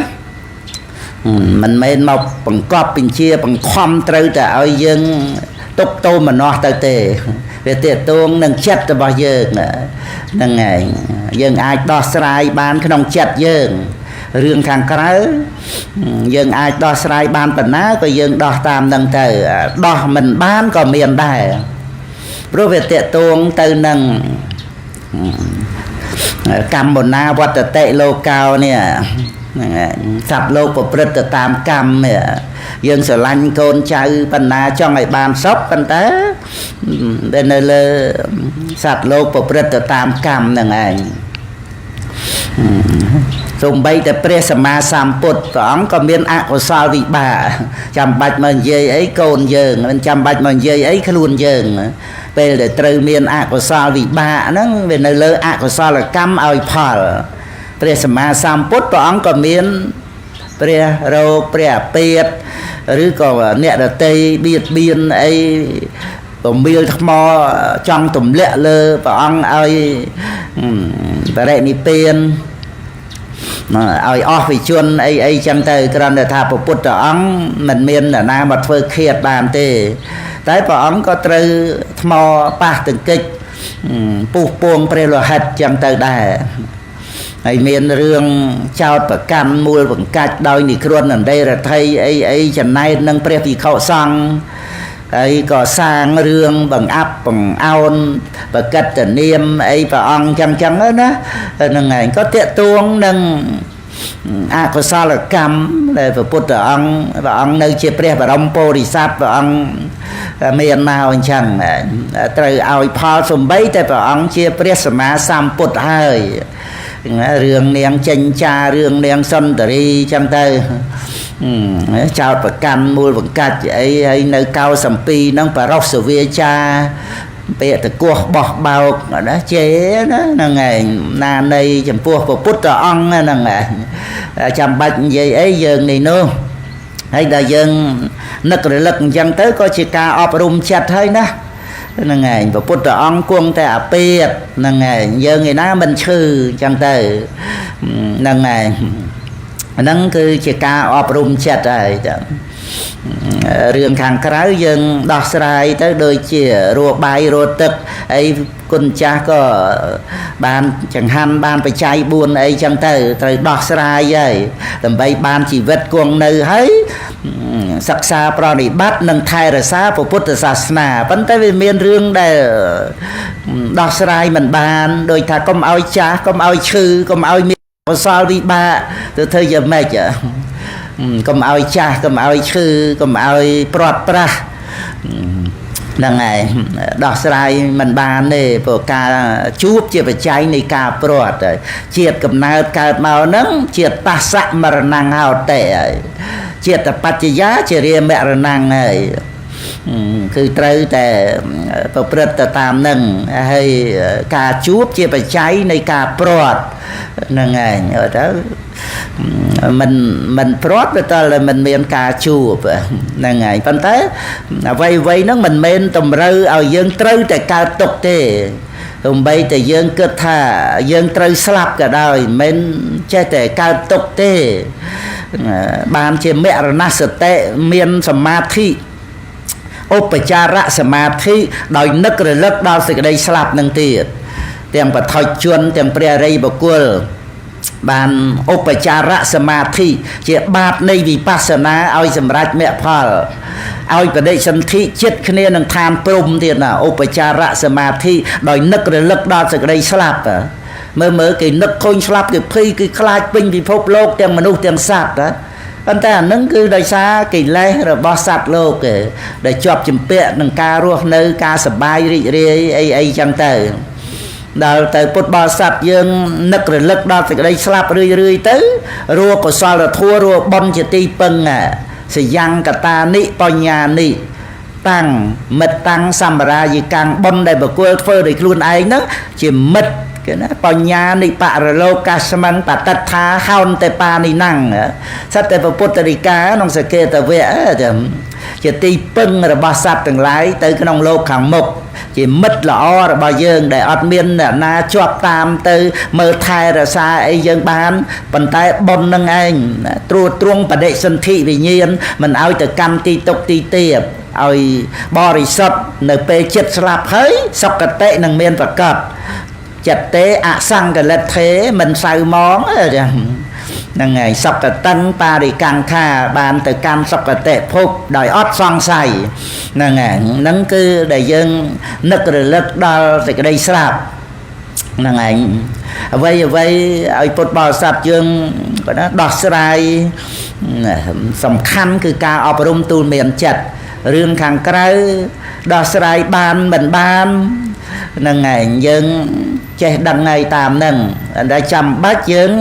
mình mới mọc bằng cọp bình chia bằng khoăm trơi tại ao dân tục tô mà no tới tề về tiệt tuông nâng chặt là bao giờ nên ngày dân ai đo sai bán cái nông chặt dân rương thằng cái dân ai đo sai ban phần ná có dân đo tam nâng từ đo mình bán còn miền đài rồi về tiệt tuông từ nâng cầm một na vật tệ lô cao nè sập lô của bật tam cầm nè dân sở lanh con trai phần na cho ngày bàn sóc phần té bên nơi lơ sập lô của bật tam cầm nè ngày dùng bay từ presma samput còn có miền ác của sao vị bà chăm bạch mà dây ấy cồn dường mình chăm bạch mà dây ấy cái luôn dường về để từ miền ác của sao vị bà nó về nơi lơ ác của sao là cam ao phở presma samput còn có miền pre rô pre pet rồi còn nẹt ở tây biệt biên ấy còn miêu thắc mò trong tùm lẹ lơ và ăn ai và đây mi pen ai off vì chuôn ấy chẳng tới còn để thà bột bột ống mình miên là na mặt phơi khiết bàn tê tới bỏ ống có trừ mò ba từng kịch buộc buông pre lo hạt chẳng tới đài ai miên rương trao và cam mua bằng cách đôi nị khuôn ở đây là thay ấy chẳng nay nâng pre vì khẩu sang ấy có sang rương bằng áp bằng aon và cách trở niêm ấy và ong chẳng đó nâng ngày có tiện tuông nâng có sao là cam để và bút và ong nơi chia pre và đông po đi sát và ong miền nào chẳng từ ao phao sum bấy tại và ong chia pre sama sam bút hơi rương nén chanh cha rương nén xuân tari chẳng tới chào và cam mua bằng cách ấy nơi cao sầm pi nó và róc sờ vía cha bây giờ cua bọt bao đó chế đó là ngày na đây chấm cua và put ra ong là ngày chăm bạch vậy ấy giờ này nô hay là dân nực rồi lực dân tới có chỉ ca ọp rùm chặt thôi đó là ngày và put ra ong cuông tại pi là ngày giờ ngày na mình chư chẳng tới là ngày nâng cứ chỉ ca ọp rùm chặt rồi riêng hàng cái dân đọc sai tới đôi chia rùa bay rùa tức ấy con cha có ban chẳng hạn ban phải chạy buồn ấy chẳng từ đọc sai vậy tầm bay ban chỉ vật cuồng nơi ấy សិក្សាប្រណិប័តនិងថែរក្សាពុទ្ធសាសនាប៉ុន្តែវាមានរឿងដែលដោះស្រាយមិនបានដោយថាកុំឲ្យចាស់កុំឲ្យឈឺកុំឲ្យមានកុសលវិបាកទៅធ្វើយ៉ាងម៉េចកុំឲ្យចាស់កុំឲ្យឈឺកុំឲ្យព្រាត់ប្រាសហ្នឹងហើយដោះស្រាយមិនបានទេព្រោះការជួបជាបច្ច័យនៃការព្រាត់ជាតិកំណើតកើតមកហ្នឹងជាតិបស្សៈមរណង្ហោតេហើយជាតិបច្ចយាជារាមរណង្ហើយគឺត្រូវតែប្រព្រឹត្តទៅតាមនឹងហើយការជួបជាបច្ច័យនៃការព្រាត់ហ្នឹងហើយទៅមិនព្រាត់ទៅតែមិនមានការជួបហ្នឹងហើយប៉ុន្តែអ្វីហ្នឹងមិនមែនតម្រូវឲ្យយើងត្រូវតែកើតទុកទេដើម្បីតែយើងគិតថាយើងត្រូវស្លាប់ក៏ដោយមិនចេះតែកើតទុកទេបានជាមរណសតិមានសមាធិឧបចារសមាធិដោយនឹករលឹកដល់សេចក្តីស្លាប់នឹងទៀតទាំងបឋិជនទាំងព្រះអរិយបុគ្គលបានឧបចារសមាធិជាបាតនៃវិបស្សនាឲ្យសម្រេចមគ្គផលឲ្យបដិសន្ធិចិត្តគ្នានឹងឋានព្រំទៀតណាឧបចារសមាធិដោយនឹករលឹកដល់សេចក្តីស្លាប់មើលគេនឹកឃើញស្លាប់គេភ័យគឺខ្លាចពេញពិភពលោកទាំងមនុស្សទាំងសត្វប៉ុន្តែអានឹងគឺដោយសារកិលេសរបស់សត្វលោកដែលជាប់ជំពាក់នឹងការរស់នៅការសប្បាយរីករាយអីចឹងទៅដល់ទៅពុទ្ធបរិស័ទយើងនឹករលឹកដល់សេចក្តីស្លាប់រឿយទៅរੂកុសលធម៌រੂបុណ្យជាទីពឹងសយ៉ាងកតានិបញ្ញានិតាំងមិត្តតាំងសម្រាយិកាំងបុណ្យដែលបុគ្គលធ្វើដោយខ្លួនឯងហ្នឹងជាមិត្តគេណាបញ្ញានិបរលោកកាស្មੰបតត្ថាហោនតេបានិណੰសត្វតែពុទ្ធរិកាក្នុងសកេតវៈជាទីពឹងរបស់សត្វទាំងឡាយទៅក្នុងលោកខាងមុខជាមិត្តល្អរបស់យើងដែលអត់មានអ្នកណាជាប់តាមទៅមើលថែរក្សាអីយើងបានប៉ុន្តែបុណ្យនឹងឯងត្រួតត្រងបដិសន្ធិវិញ្ញាណមិនឲ្យទៅកម្មទីទុកទីទាបឲ្យបរិសុទ្ធនៅពេលចិត្តស្លាប់ហើយសុគតិនឹងមានប្រកបចិត្តទេអសង្កលិទ្ធេមិនសៅមងហ្នឹងហើយសុគតិបរិកង្ខាបានទៅកម្មសុគតិភពដោយអត់សង្ស័យហ្នឹងហើយហ្នឹងគឺដែលយើងនឹករលឹកដល់សេចក្តីស្លាប់ហ្នឹងហើយអ្វីឲ្យពុទ្ធបរិស័ទយើងដោះស្រាយសំខាន់គឺការអប់រំទូលមានចិត្តរឿងខាងក្រៅដោះស្រាយបានមិនបានហ្នឹងហើយយើងចេះដឹងហើយតាមហ្នឹងតែចាំបាច់យើង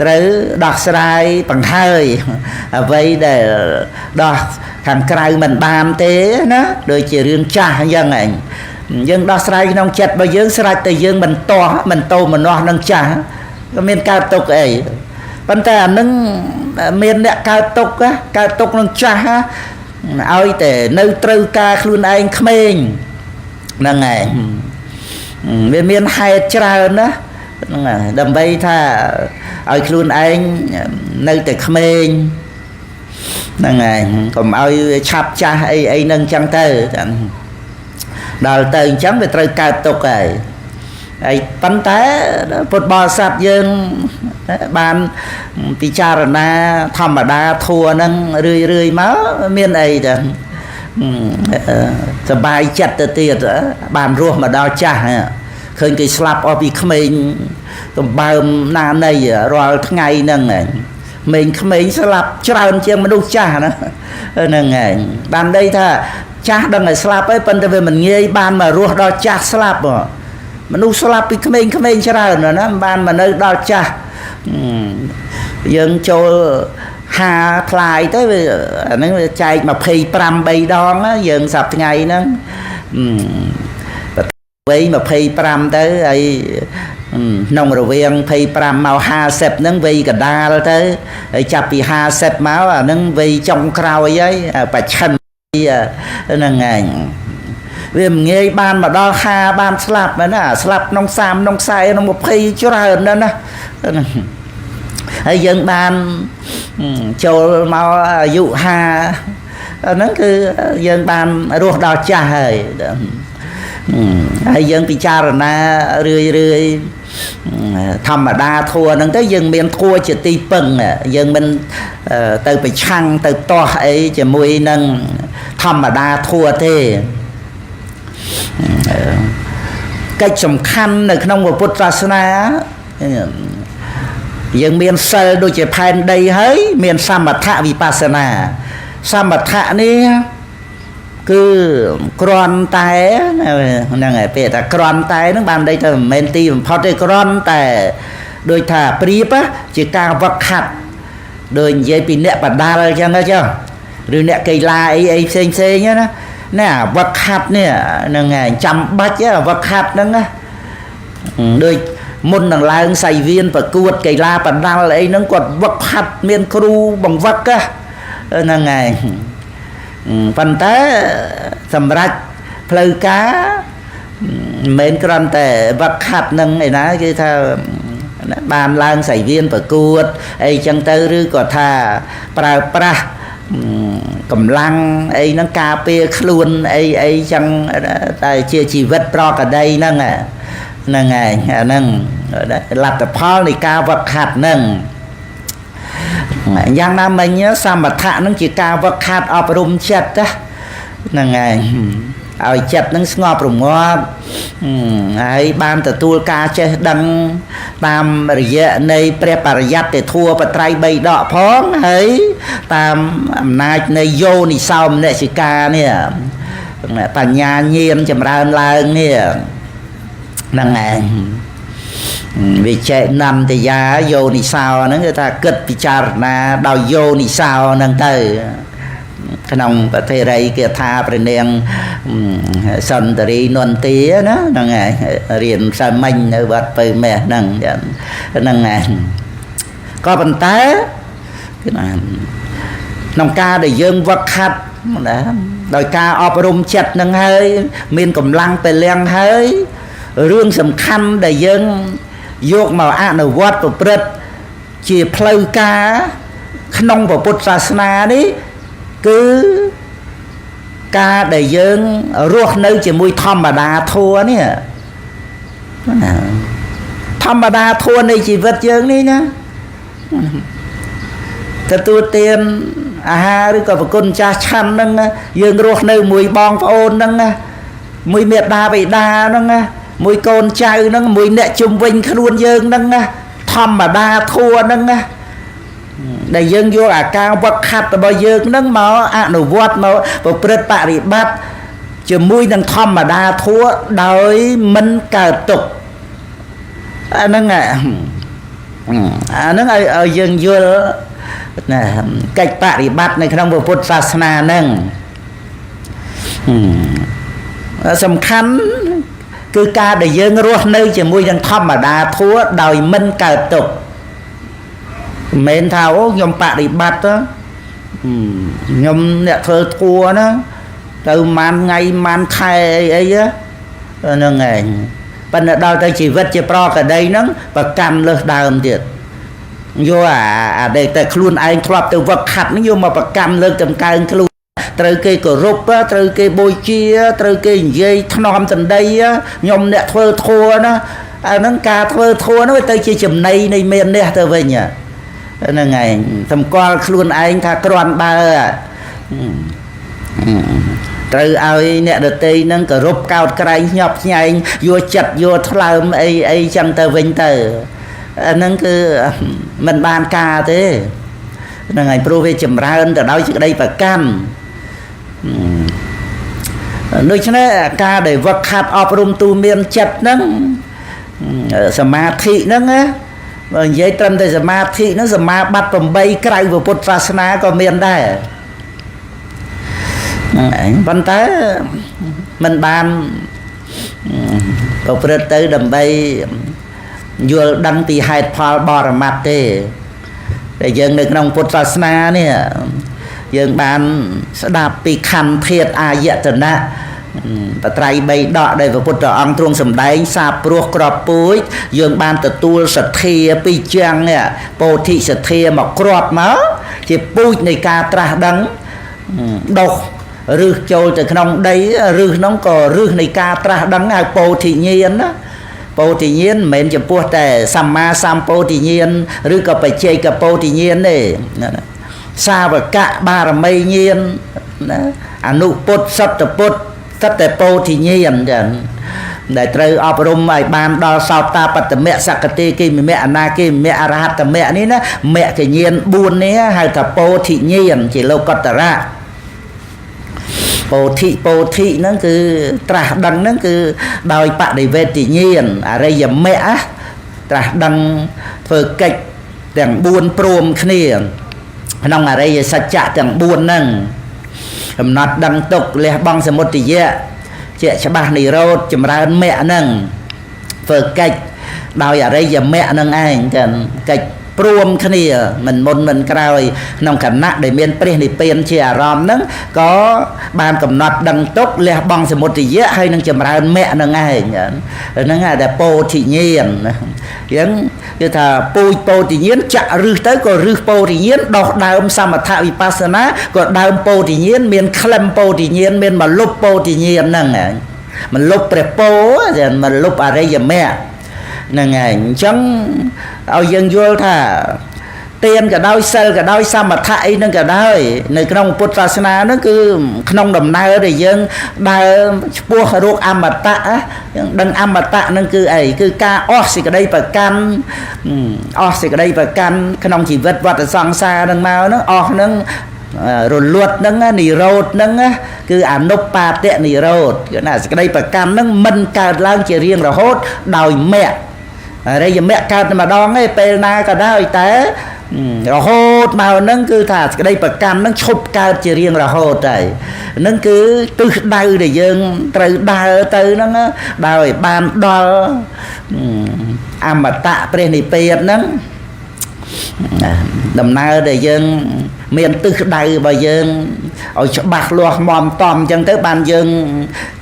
ត្រូវដោះស្រាយបង្ហើយអ្វីដែលដោះខាងក្រៅមិនបានទេណាដូចជារឿងចាស់អញ្ចឹងឯងយើងដោះស្រាយក្នុងចិត្តរបស់យើងស្រេចតែយើងមិនតោះមិនតោមនោះនឹងចាស់ក៏មានកើតទុកអីប៉ុន្តែអានឹងមានអ្នកកើតទុកនឹងចាស់ឲ្យតែនៅត្រូវការខ្លួនឯងក្មេងហ្នឹងឯងវាមានហេតុច្រើនណាហ្នឹងហើយដើម្បីថាឲ្យខ្លួនឯងនៅតែក្មេងហ្នឹងហើយកុំឲ្យឆាប់ចាស់អីហ្នឹងចឹងទៅដល់ទៅអញ្ចឹងវាត្រូវកើតទុកហើយប៉ុន្តែពុទ្ធបរិស័ទយើងបានពិចារណាធម្មតាធัวហ្នឹងរឿយមកមានអីទៅសบายចិត្តទៅទៀតបានរស់មកដល់ចាស់ឃើញគេស្លាប់អស់ពីក្មេងកំបើមណានៃរាល់ថ្ងៃហ្នឹងក្មេងស្លាប់ច្រើនជាងមនុស្សចាស់ហ្នឹងហើយបានន័យថាចាស់ដឹងតែស្លាប់ហើយប៉ុន្តែវាមិនងាយបានមករស់ដល់ចាស់ស្លាប់មនុស្សស្លាប់ពីក្មេងច្រើនណាបានមកនៅដល់ចាស់យើងចូលហាថ្លាយទៅអាហ្នឹងវាចែក25 3ដងយើងសប្តាហ៍ថ្ងៃហ្នឹងវ័យ25ទៅហើយក្នុងរវាង25មក50ហ្នឹងវ័យកដាលទៅហើយចាប់ពី50មកអាហ្នឹងវ័យចុងក្រោយហើយបច្ឆិនហ្នឹងឯងវាមិនងាយបានមកដល់បានស្លាប់ណាស្លាប់ក្នុង30ក្នុង40ក្នុង20ច្រើនណាហើយយើងបានចូលមកអាយុ50ហ្នឹងគឺយើងបានរស់ដល់ចាស់ហើយយើងពិចារណារឿយ ธรรมดาทัวนั่นtới dân miền thua chỉ ti pừng dân mình từ bị chăng từ to ấy chỉ mùi nâng thầm đa thua thế cái sầm khăn ở trong một Phật Sasana dân miền sơ đôi chỉ phan đây hỡi miền Samatha Vipassana Samatha này cứ cron tay năng ngày về ta cron tay nó ban đây là men ti phật đây cron tay đôi thà prip á chỉ cao vật hạt đôi dây pin nẹt bạt đa cho nghe chưa rồi nẹt cây la ấy xê nhá nè vật hạt nè năng ngày chăm bát á vật hạt nâng á đôi môn đằng lai xài viên và cuột cây la bạt đa ấy nó còn vật hạt miền kru bằng vật á năng ngày phần té sầm rách phơi cá mến còn tệ vật hạt nâng này ná cái thà bàn lang sải viên và cuột ấy chẳng tới rư có thà pra cầm lăng ấy nó cà phê luôn ấy chẳng tại chia chỉ vật pro cả đây nâng nâng ngày nâng lặt tập phao này ca vật hạt nâng yang nam mình nhớ sao mà thạ nó chỉ cao vật hạt ở rung chật á là ngày ở chật nó ngọt rung ngọt ấy ban từ tua ca chơi đăng tam rịa này preparat để thua và trai bay đọ phóng ấy tam nay này vô này sau này chỉ ca nè ta nhà nhiên chầm ra lên nè là ngày vì chạy nằm thì giá vô thì sao nó người ta cất bị char na đào vô thì sao nâng tới cái nông và thế đây kia tha bên đen sân từ non tía đó nâng ngày riêng sao mình ở vật về mẹ nâng ngày có bàn té cái này nông ca để dương vật hạt đòi ca ọp rung chật nâng hơi miền cầm lăng về len hơi rương sầm khăn để dương dột màu ăn ở vót và bật chỉ phơi cá nông vào Phật Sasana đấy cứ cá để dương ruột nơi chỉ mùi thầm mà đa thua nè thầm mà đa thua này chỉ vật dương đi nhá ta tu tiền ha rồi còn con cha chăn nâng dương ruột nơi mùi bong ôn nâng mùi miệt đa bị đa nâng mùi con trai nâng mùi nẹ chung vinh luôn dương nâng thầm mà đa thua nâng để dương vô cao vật hạt bao dương nâng máu nụ vọt máu và bật bạ bị bắt chứ mùi nâng thầm mà đa thua đói mình cả tục nâng nâng ở dương vô cách bạ bị bắt này không vào Phật Sasana nâng sầm khăn cứ ca để dương ruột nơi chỉ mùi đang thầm mà đa thua đòi minh cờ tục mến thảo nhom bạ đi bắt đó nhom nè thơ thua đó từ man ngày man khai ấy á nó ngày bên đâu ta chỉ vật chỉ pro cả đây nó và cầm lơ đờm thiệt vô để ta luôn anh thọp từ vật hạt nó vô mà và cầm lơ cầm cài luôn từ cây cổ rụp á từ cây bôi chia từ cây dây thnom từ đây á nhom nè thơ thua nó nó ca thơ thua nó tới chỉ chùm này miền nè từ về nhỉ là ngày thầm qua luôn anh tha con ba từ ai nè được tây nó cổ rụp cao cây nhọc nhảy vô chặt vô thầm ấy chẳng từ vinh từ nó cứ mình ban ca thế là ngày pro về chùm ra hơn từ đó trước đây và cam nơi cho nên ca để vật hạt ọp rung tu miền chật nâng samadhi nâng á vậy trầm thì samadhi nó samadhi bắt from bay cây vào Phật Sasana có miền đây văn tế mình ban có Phật tới đầm bay vừa đăng thì hai phal bò mặt thế để dân được nông Phật Sasana nè dương ban sẽ đạp bị khăn thiệt dạ trần nè và trai bay đọ đây vào Phật ông truông sầm đáy xa pruộc crop puối dương ban từ tu sạch thia pi chang nè bồ thị sạch thia mà crop máu chỉ puối này ca tra đắng độc rư trôi từ nông đấy rư nông cò rư này ca tra đắng ai bồ thị nhiên đó ពោធិញ្ញាណមិនមែនចំពោះតែសម្មាសម្ពោធិញ្ញាណឬក៏បច្ចេកពោធិញ្ញាណទេសាវកៈបារមីញ្ញាណណាអនុពុទ្ធសត្វពុទ្ធសត្វតែពោធិញ្ញាណចឹងដែលត្រូវអប់រំឲ្យបានដល់សោតាបត្តមៈសក្កទេគិមៈអនាគិមៈអរហត្តមៈនេះណាមគ្គញ្ញាណ4នេះហៅថាពោធិញ្ញាណជាលោកុត្តរៈពោធិហ្នឹងគឺត្រាស់ដឹងហ្នឹងគឺដោយបដិវេទញ្ញាណអរិយមគ្គត្រាស់ដឹងធ្វើកិច្ចទាំង4ព្រមគ្នាក្នុងអរិយសច្ចៈទាំង4ហ្នឹងកំណត់ដឹងទុក្ខលះបង់សមុទយៈជាច្បាស់និរោធចម្រើនមគ្គហ្នឹងធ្វើកិច្ចដោយអរិយមគ្គហ្នឹងឯងចឹងកិច្ចព្រមគ្នាមិនមុនមិនក្រោយក្នុងគណៈដែលមានព្រះនិព្វានជាអារម្មណ៍ហ្នឹងក៏បានកំណត់ដឹងទុក្ខលះបង់សមុទយៈហើយនឹងចម្រើនមគ្គហ្នឹងឯងហ្នឹងហៅថាពោធិញ្ញាណអញ្ចឹងគឺថាពូជពោធិញ្ញាណចាក់រឹសទៅក៏រឹសពោធិញ្ញាណដោះដើមសមថវិបស្សនាក៏ដើមពោធិញ្ញាណមានក្លឹមពោធិញ្ញាណមានមលុបពោធិញ្ញាណហ្នឹងឯងមលុបព្រះពោមលុបអរិយមគ្គហ្នឹងឯងអញ្ចឹងឲ្យយើងយល់ថាទានក៏ដោយសិលក៏ដោយសមថៈអីហ្នឹងក៏ដោយនៅក្នុងពុទ្ធសាសនាហ្នឹងគឺក្នុងដំណើរដែលយើងដើរឆ្ពោះរកអមតៈយើងដឹងអមតៈហ្នឹងគឺអីគឺការអស់សេចក្តីប្រកាន់អស់សេចក្តីប្រកាន់ក្នុងជីវិតវដ្តសង្សារហ្នឹងមកហ្នឹងអស់ហ្នឹងរលត់ហ្នឹងនិរោធហ្នឹងគឺអនុបាទៈនិរោធគឺណាសេចក្តីប្រកាន់ហ្នឹងមិនកើតឡើងជារៀងរហូតដោយមគ្គអរិយមគ្គកើតតែម្ដងឯងពេលណាក៏ដោយតែរហូតមកហ្នឹងគឺថាសេចក្តីប្រកាន់ហ្នឹងឈប់កើតជារៀងរហូតហើយហ្នឹងគឺទិសដៅដែលយើងត្រូវដើរទៅហ្នឹងដោយបានដល់អមតៈព្រះនិព្វានហ្នឹងដំណើរដែលយើងមានទិសដៅរបស់យើងឲ្យច្បាស់លាស់មមតំអញ្ចឹងទៅបានយើង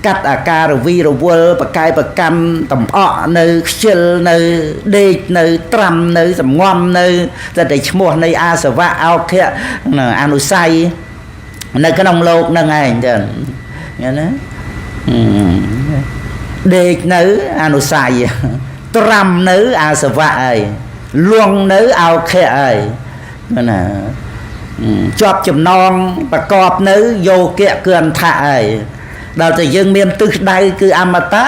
កាត់អាការរវីរវល់បកាយប្រកម្មតំអក់នៅខ្ជិលនៅដេកនៅត្រាំនៅសំងំនៅតែឈ្មោះនៃអាសវៈអោខៈអនុស័យនៅក្នុងលោកហ្នឹងឯងចឹងឃើញណាដេកនៅអនុស័យត្រាំនៅអាសវៈហើយលួងនៅអោខៈហើយណាជាប់ចំណងប្រកបនៅយោគៈគឺអន្តៈហើយដល់តែយើងមានទិសដៅគឺអមតៈ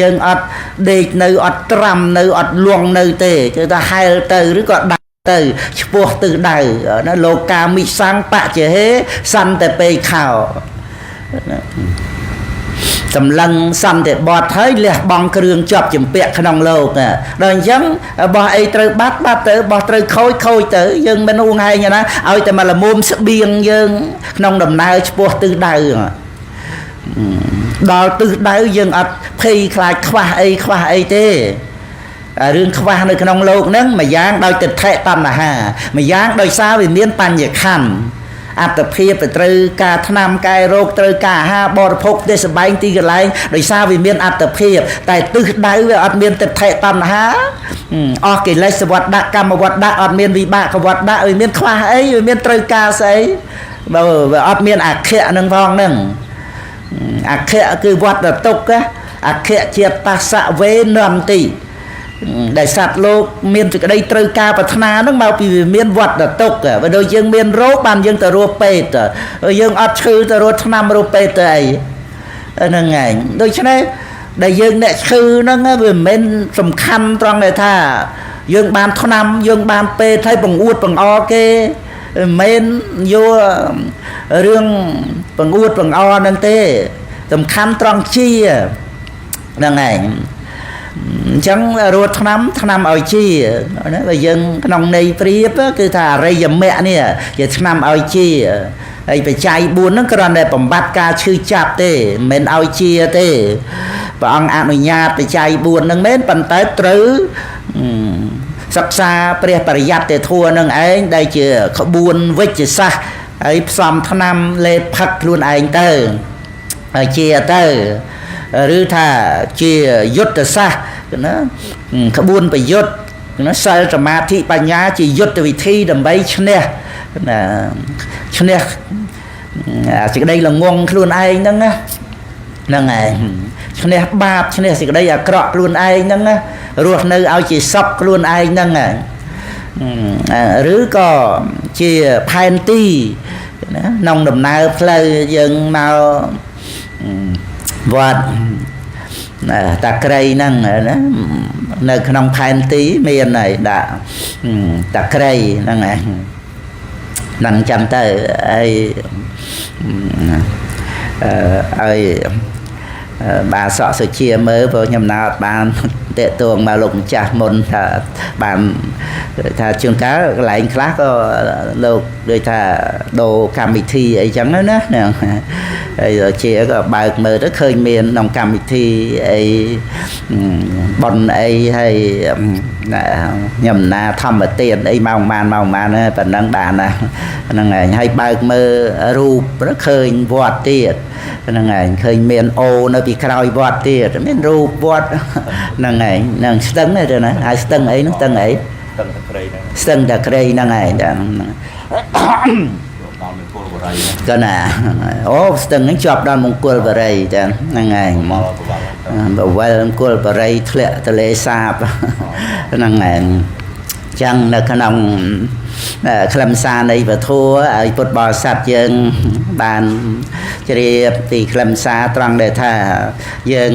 យើងអត់ដេកនៅអត់ត្រាំនៅអត់លួងនៅទេគឺថាហែលទៅឬក៏ដើរទៅឆ្ពោះទិសដៅណាលោកាមិសង្បច្ចហេសន្តពេខោសម្លឹងសន្តិបត្តិហើយលះបង់គ្រឿងជាប់ជំពាក់ក្នុងលោកដល់អញ្ចឹងបោះអីត្រូវបាត់ទៅបោះត្រូវខូចទៅយើងមិនហួងហែងណាឲ្យតែមកលមុំស្បៀងយើងក្នុងដំណើរឆ្ពោះទិសដៅដល់ទិសដៅយើងអត់ភ័យខ្លាចខ្វះអីទេរឿងខ្វះនៅក្នុងលោកហ្នឹងមួយយ៉ាងដោយទិដ្ឋិតណ្ហាមួយយ៉ាងដោយសារវាមានបញ្ញខណ្ឌអត្តភាពទៅត្រូវការថ្នាំកែរោគត្រូវការអាហារបរិភោគទេសសម្បែងទីកន្លែងដោយសារវាមានអត្តភាពតែទិសដៅវាអត់មានទិដ្ឋិតណ្ហាអស់កិលេសវត្តៈកម្មវត្តៈអត់មានវិបាកវត្តៈវាមានខ្វះអីវាមានត្រូវការស្អីបើវាអត់មានអខៈនឹងផងហ្នឹងអខៈគឺវត្តទុក្ខអខៈជាតសវេនន្តិដែលសត្វលោកមានសេចក្តីត្រូវការប្រាថ្នាហ្នឹងមកពីវាមានវត្តទុក្ខបើដូចយើងមានរោគបានយើងទៅរកពេទ្យយើងអត់ឈឺទៅរកថ្នាំរកពេទ្យទៅអីហ្នឹងឯងដូច្នេះដែលយើងអ្នកឈឺហ្នឹងវាមិនមែនសំខាន់ត្រង់ដែលថាយើងបានថ្នាំយើងបានពេទ្យហើយបង្អួតបង្អគេមិនមែនយករឿងបង្អួតបង្អហ្នឹងទេសំខាន់ត្រង់ជាហ្នឹងឯងអញ្ចឹងរត់ថ្នាំឲ្យជាណាបើយើងក្នុងន័យព្រាបគឺថាអរិយមគ្គនេះជាថ្នាំឲ្យជាហើយបច្ច័យ4ហ្នឹងគ្រាន់តែបំបត្តិការឈឺចាប់ទេមិនមែនឲ្យជាទេព្រះអង្គអនុញ្ញាតបច្ច័យ4ហ្នឹងមែនប៉ុន្តែត្រូវសិក្សាព្រះបរិយត្តិធម៌នឹងឯងដែលជាក្បួនវិជ្ជសាស្ត្រហើយផ្សំថ្នាំលេបផឹកខ្លួនឯងទៅហើយជាទៅឬថាជាយុទ្ធសាស្ត្រណាក្បួនប្រយុទ្ធណាសិលសមាធិបញ្ញាជាយុទ្ធវិធីដើម្បីឈ្នះណាឈ្នះសេចក្តីល្ងងខ្លួនឯងហ្នឹងណាហ្នឹងឯងឈ ឈ្នះបាបឈ្នះសេចក្តីអាក្រក់ខ្លួនឯងហ្នឹងណារស់នៅឲ្យជាសពខ្លួនឯងហ្នឹងឬក៏ជាផែនទីណាក្នុងដំណើរផ្លូវយើងមកវត្តតាក្រៃហ្នឹងណានៅក្នុងផែនទីមានហើយដាក់តាក្រៃហ្នឹងឯងហ្នឹងចាំទៅឲ្យបាទសក់សុជាមើលព្រោះខ្ញុំណើអត់បានតេតួងមកលោកម្ចាស់មុនថាបានថាជួនកាលកន្លែងខ្លះក៏លោកដូចថាដូរកម្មវិធីអីចឹងណាហើយជាក៏បើកមើលទៅឃើញមានក្នុងកម្មវិធីអីប៉ុនអីហើយខ្ញុំណាធម្មទានអីម៉ោងប៉ុន្មានប៉ុណ្ណឹងបានណាហ្នឹងឯងហើយបើកមើលរូបឃើញវត្តទៀតហ្នឹងឯងឃើញមានអូនៅពីក្រោយវត្តទៀតមានរូបវត្តហ្នឹងឯងនឹងស្ទឹងទេណាហើយស្ទឹងអីហ្នឹងស្ទឹងអីស្ទឹងតាក្រៃហ្នឹងឯងដល់មង្គលបរិយក៏ណាអូស្ទឹងហ្នឹងជាប់ដល់មង្គលបរិយចាហ្នឹងឯងបវលមង្គលបរិយធ្លាក់ទលេសាបហ្នឹងឯងចឹងនៅក្នុងខ្លឹមសារនៃពធឲ្យពុទ្ធបរិស័ទយើងបានជ្រាបពីខ្លឹមសារត្រង់ដែលថាយើង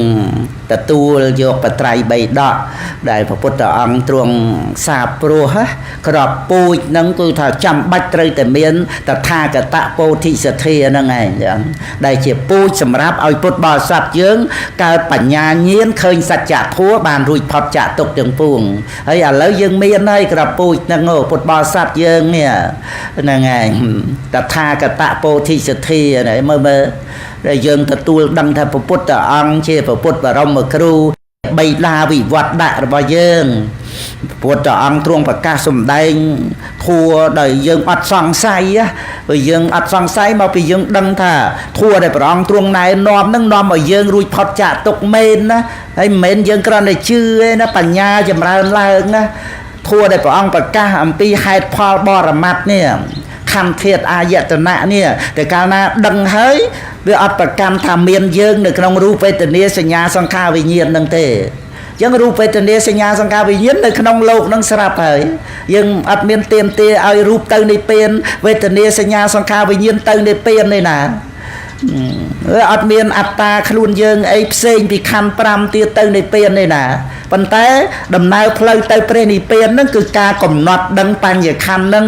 ទទួលយកបត្រៃបីដកដែលព្រះពុទ្ធអង្គទ្រង់សាបព្រោះក្របពូជហ្នឹងគឺថាចាំបាច់ត្រូវតែមានតថាគតពោធិសទ្ធាហ្នឹងឯងចឹងដែលជាពូជសម្រាប់ឲ្យពុទ្ធបរិស័ទយើងកើតបញ្ញាញាណឃើញសច្ចធម៌បានរួចផុតចាកទុក្ខទាំងពួងហើយឥឡូវយើងមានហើយក្របពូជហ្នឹងពុទ្ធបរិស័ទយើងនេះហ្នឹងឯងតថាគតពោធិសទ្ធាហ្នឹងមើលដែលយើងទទួលដឹងថាព្រះពុទ្ធអង្គជាព្រះពុទ្ធបរមគ្រូបិតាវិវត្តៈរបស់យើងពុទ្ធអង្គទ្រង់ប្រកាសសម្ដែងធัวដោយយើងអត់សង្ស័យព្រោះយើងអត់សង្ស័យមកពីយើងដឹងថាធัวដែលព្រះអង្គទ្រង់ណែនាំនឹងនាំឲ្យយើងរួចផុតចាកទុក្ខមែនណាហើយមិនមែនយើងគ្រាន់តែជឿទេណាបញ្ញាចម្រើនឡើងណាធัวដែលព្រះអង្គប្រកាសអំពីហេតុផលបរមត្តនេះខន្ធធាតុអាយតនៈនេះតែកាលណាដឹងហើយវាអត់ប្រកាន់ថាមានយើងនៅក្នុងរូបវេទនាសញ្ញាសង្ខារវិញ្ញាណនឹងទេអញ្ចឹងរូបវេទនាសញ្ញាសង្ខារវិញ្ញាណនៅក្នុងโลกនឹងស្រាប់ហើយយើងអត់មានទាមទារឲ្យរូបទៅនិព្វានវេទនាសញ្ញាសង្ខារវិញ្ញាណទៅនិព្វានទេណាអត់មានអត្តាខ្លួនយើងអីផ្សេងពីខណ្ឌ5ទៀតទៅនិព្វានទេណាប៉ុន្តែដំណើរផ្លូវទៅព្រះនិព្វានហ្នឹងគឺការកំណត់ដឹងបញ្ញខណ្ឌហ្នឹង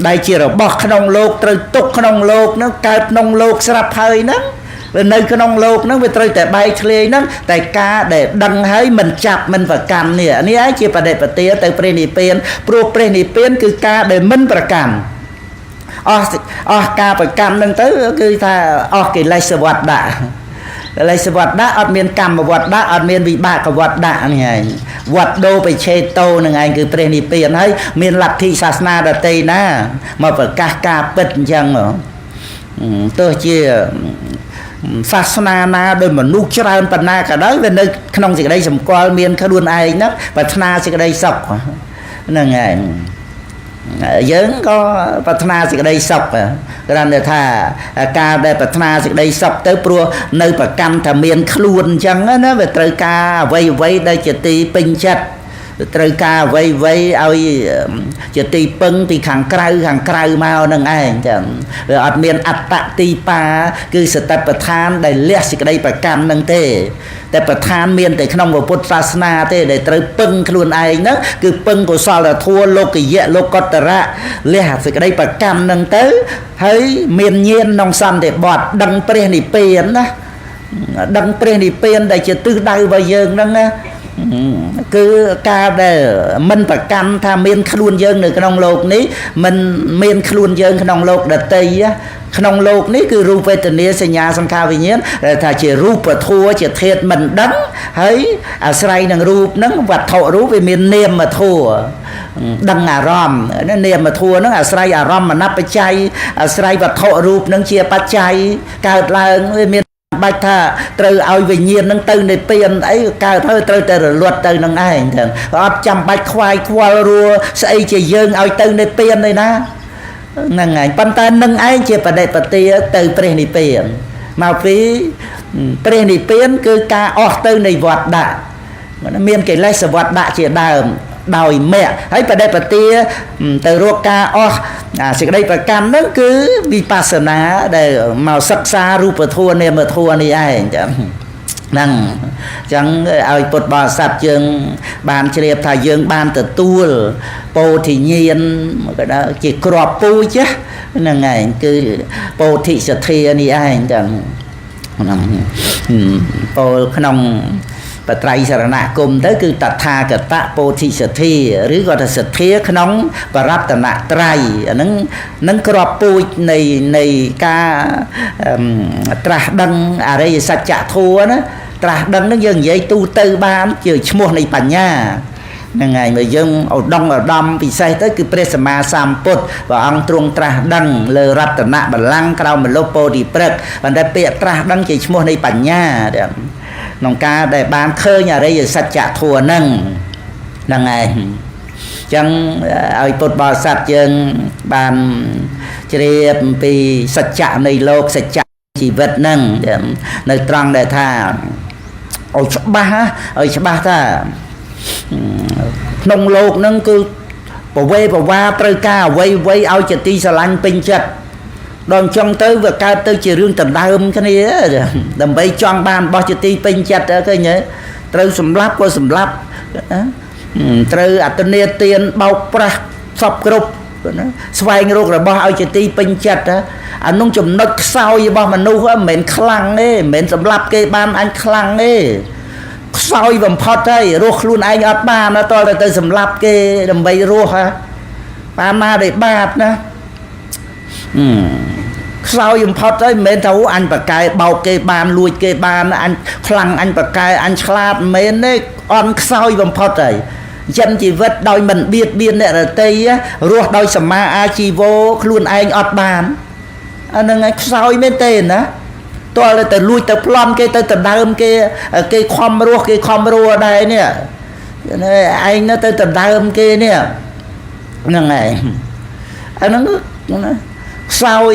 ដែលជារបស់ក្នុងโลกត្រូវទុកក្នុងโลกហ្នឹងកើតក្នុងโลกស្រាប់ហើយហ្នឹងវានៅក្នុងโลกហ្នឹងវាត្រូវតែបែកធ្លាយហ្នឹងតែការដែលដឹងហើយមិនចាប់មិនប្រកាន់នេះឯងជាបដិបទាទៅព្រះនិព្វានព្រោះព្រះនិព្វានគឺការដែលមិនប្រកាន់អស់ការប្រកាន់ហ្នឹងទៅគឺថាអស់កិលេសវត្តៈកិលេសវត្តៈអត់មានកម្មវត្តៈអត់មានវិបាកវត្តៈនេះឯងវត្តដោបិឆេតោនឹងឯងគឺព្រះនិព្វានហើយមានលទ្ធិសាសនាដទៃណាមកប្រកាសការពិតអញ្ចឹងទោះជាសាសនាណាដោយមនុស្សច្រើនប៉ុណ្ណាក៏ដោយវានៅក្នុងសេចក្តីសម្គាល់មានខ្លួនឯងហ្នឹងប្រាថ្នាសេចក្តីសុខហ្នឹងឯងយើងក៏ប្រាថ្នាសេចក្តីសុខគ្រាន់តែថាការដែលប្រាថ្នាសេចក្តីសុខទៅព្រោះនៅប្រកាន់ថាមានខ្លួនអញ្ចឹងណាវាត្រូវការអ្វីដែលជាទីពេញចិត្តត្រូវការអ្វីឲ្យជាទីពឹងពីខាងក្រៅមកនឹងឯងចឹងវាអត់មានអត្តទីបាគឺសតិប្បដ្ឋានដែលលះសេចក្តីប្រកាន់នឹងទេតែប្រឋានមានតែក្នុងពុទ្ធសាសនាទេដែលត្រូវពឹងខ្លួនឯងហ្នឹងគឺពឹងកុសលធម៌លោកយៈលោកតរៈលះសេចក្តីប្រកាន់ហ្នឹងទៅហើយមានញាណក្នុងសន្តិបត្តិដឹងព្រះនិព្វានណាដឹងព្រះនិព្វានដែលជាទិសដៅរបស់យើងហ្នឹងណាគឺការដែលមិនប្រកាន់ថាមានខ្លួនយើងនៅក្នុងโลกនេះមិនមានខ្លួនយើងក្នុងโลกដតីក្នុងโลกនេះគឺរូបវេទនាសញ្ញាសង្ខារវិញ្ញាណដែលថាជារូបធម៌ជាធាតុមិនដឹងហើយអាស្រ័យនឹងរូបហ្នឹងវត្ថុរូបវាមាននាមធម៌ដឹងអារម្មណ៍នាមធម៌ហ្នឹងអាស្រ័យអារម្មណ៍មនបច្ច័យអាស្រ័យវត្ថុរូបហ្នឹងជាបច្ច័យកើតឡើងវាមានបាច់ថាត្រូវឲ្យវិញ្ញាណនឹងទៅនិព្វានអីកើតហើយត្រូវតែរលត់ទៅនឹងឯងចឹងអត់ចាំបាច់ខ្វាយខ្វល់រួស្អីជាយើងឲ្យទៅនិព្វានទេណាហ្នឹងឯងប៉ុន្តែនឹងឯងជាបដិបទាទៅព្រះនិព្វានមកពី ព្រះនិព្វានគឺការអស់ទៅនៃវត្តដាក់មានកិលេសវត្តដាក់ជាដើមដោយមគ្គហើយបដិបទាទៅរកការអស់សេចក្តីប្រកម្មហ្នឹងគឺវិបស្សនាដែលមកសិក្សារូបធម៌នាមធម៌នេះឯងចឹងហ្នឹងចឹងឲ្យពុទ្ធបរិស័ទយើងបានជ្រាបថាយើងបានទទួលពោធិញ្ញាណក៏ថាជាក្របពូជហ្នឹងឯងគឺពោធិសទ្ធានេះឯងចឹងពោលក្នុងបត្រៃសរណគមទៅគឺតថាគតពោធិសទ្ធាឬក៏ថាសទ្ធាក្នុងបរតនត្រ័យអាហ្នឹងក្របពូជនៃការត្រាស់ដឹងអរិយសច្ចធម៌ណាត្រាស់ដឹងហ្នឹងយើងនិយាយទូទៅបានជាឈ្មោះនៃបញ្ញាហ្នឹងហើយបើយើងឧត្តមពិសេសទៅគឺព្រះសម្មាសម្ពុទ្ធព្រះអង្គទ្រង់ត្រាស់ដឹងលើរតនបល្ល័ង្កក្រោមមលុបពោធិព្រឹក្សប៉ុន្តែពាក្យត្រាស់ដឹងជាឈ្មោះនៃបញ្ញាក្នុងការដែលបានឃើញអរិយសច្ចធម៌ហ្នឹងឯងអញ្ចឹងឲ្យពុទ្ធបរិស័ទយើងបានជ្រាបអំពីសច្ចៈនៃលោកសច្ចៈជីវិតហ្នឹងនៅត្រង់ដែលថាឲ្យច្បាស់ថាក្នុងលោកហ្នឹងគឺបវេបវាត្រូវការអ្វីឲ្យជាទីស្រឡាញ់ពេញចិត្តដល់អញ្ចឹងទៅវាកើតទៅជារឿងដណ្ដើមគ្នាដើម្បីចង់បានរបស់ជាទីពេញចិត្តឃើញទេត្រូវសម្លាប់ក៏សម្លាប់ត្រូវអត្តនេទានបោកប្រាស់សពគ្រប់ស្វែងរករបស់ឲ្យជាទីពេញចិត្តអានោះចំណុចខ្សោយរបស់មនុស្សមិនមែនខ្លាំងទេមិនមែនសម្លាប់គេបានអញខ្លាំងទេខ្សោយបំផុតហើយរស់ខ្លួនឯងអត់បានតើទៅសម្លាប់គេដើម្បីរស់បានណាដែលបាបណាខ្សោយបំផុតហើយមិនមែនថាអញបកកែបោកគេបានលួចគេបានអញខ្លាំងអញបកកែអញឆ្លាតមិនមែនទេអន់ខ្សោយបំផុតហើយចិនជីវិតដោយមិនបៀតបៀនអ្នករតីរស់ដោយសមាអាជីវោខ្លួនឯងអត់បានអានឹងឯងខ្សោយមែនទេណាតើទៅលួចទៅប្លន់គេទៅដណ្ដើមគេខំរស់គេខំរស់ដែរនេះឯងទៅដណ្ដើមគេនេះហ្នឹងឯងអានឹងណាខ្សោយ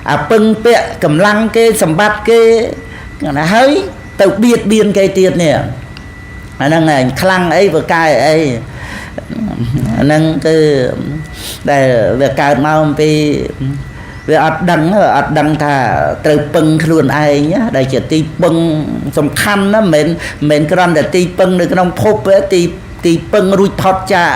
អាពឹងពាក់កម្លាំងគេសម្បត្តិគេណាហើយទៅបៀតបៀនគេទៀតនេះអាហ្នឹងឯងខ្លាំងអីប្រកែអីអាហ្នឹងគឺដែលវាកើតមកអំពីវាអត់ដឹងថាត្រូវពឹងខ្លួនឯងដែលជាទីពឹងសំខាន់ណាមិនមែនគ្រាន់តែទីពឹងនៅក្នុងភពទេទីពឹងរួចផុតចាក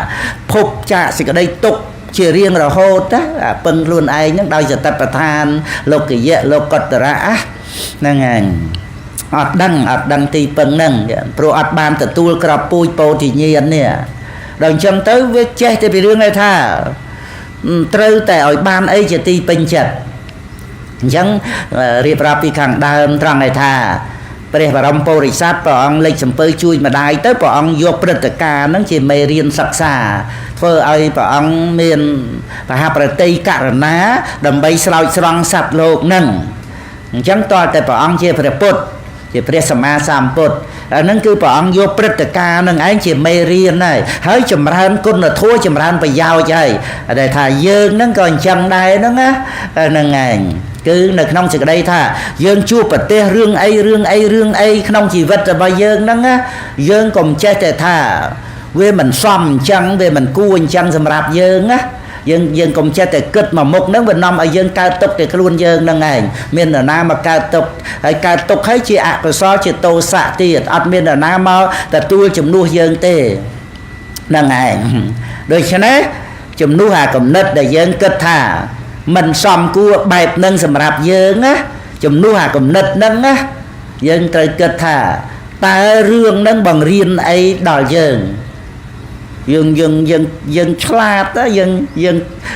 ភពចាកសេចក្តីទុក្ខជារៀងរហូតណាពឹងខ្លួនឯងហ្នឹងដោយសតិប្បដ្ឋានលោកយៈលោកតរៈហ្នឹងឯងអត់ដឹងទីពឹងហ្នឹងព្រោះអត់បានទទួលក្របពូជពោធិញ្ញាណនេះដល់អញ្ចឹងទៅវាចេះតែពីរឿងឯថាត្រូវតែឲ្យបានអីជាទីពេញចិត្តអញ្ចឹងរៀបរាប់ពីខាងដើមត្រង់ឯថាព្រះបរមពុរិស័ទព្រះអង្គលេចសំពើជួយម្ដាយទៅព្រះអង្គយកព្រឹត្តិការណ៍ហ្នឹងជាមេរៀនសិក្សាធ្វើឲ្យព្រះអង្គមានបហប្រតិករណាដើម្បីស្រោចស្រង់សត្វលោកហ្នឹងអញ្ចឹងតើតែព្រះអង្គជាព្រះពុទ្ធជាព្រះសម្មាសម្ពុទ្ធហ្នឹងគឺព្រះអង្គយកព្រឹត្តិការណ៍នឹងឯងជាមេរៀនហើយចម្រើនគុណធម៌ចម្រើនប្រយោជន៍ហើយដែលថាយើងហ្នឹងក៏អញ្ចឹងដែរហ្នឹងណាហ្នឹងឯងគឺនៅក្នុងសេចក្តីថាយើងជួបប្រទះរឿងអីក្នុងជីវិតរបស់យើងហ្នឹងណាយើងកុំចេះតែថាវាមិនសមអញ្ចឹងវាមិនគួរអញ្ចឹងសម្រាប់យើងណាយើងកុំចេះតែគិតមកមុខហ្នឹងវានាំឲ្យយើងកើតទុក្ខតែខ្លួនយើងហ្នឹងឯងមាននរណាមកកើតទុក្ខហើយកើតទុក្ខហើយជាអកុសលជាទោសៈទៀតអត់មាននរណាមកទទួលជំនួសយើងទេហ្នឹងឯងដូច្នេះជំនួសអាគំនិតដែលយើងគិតថាមិនសមគួរបែបហ្នឹងសម្រាប់យើងណាជំនួសអាគំនិតហ្នឹងណាយើងត្រូវគិតថាតើរឿងហ្នឹងបង្រៀនអីដល់យើងឆ្លាត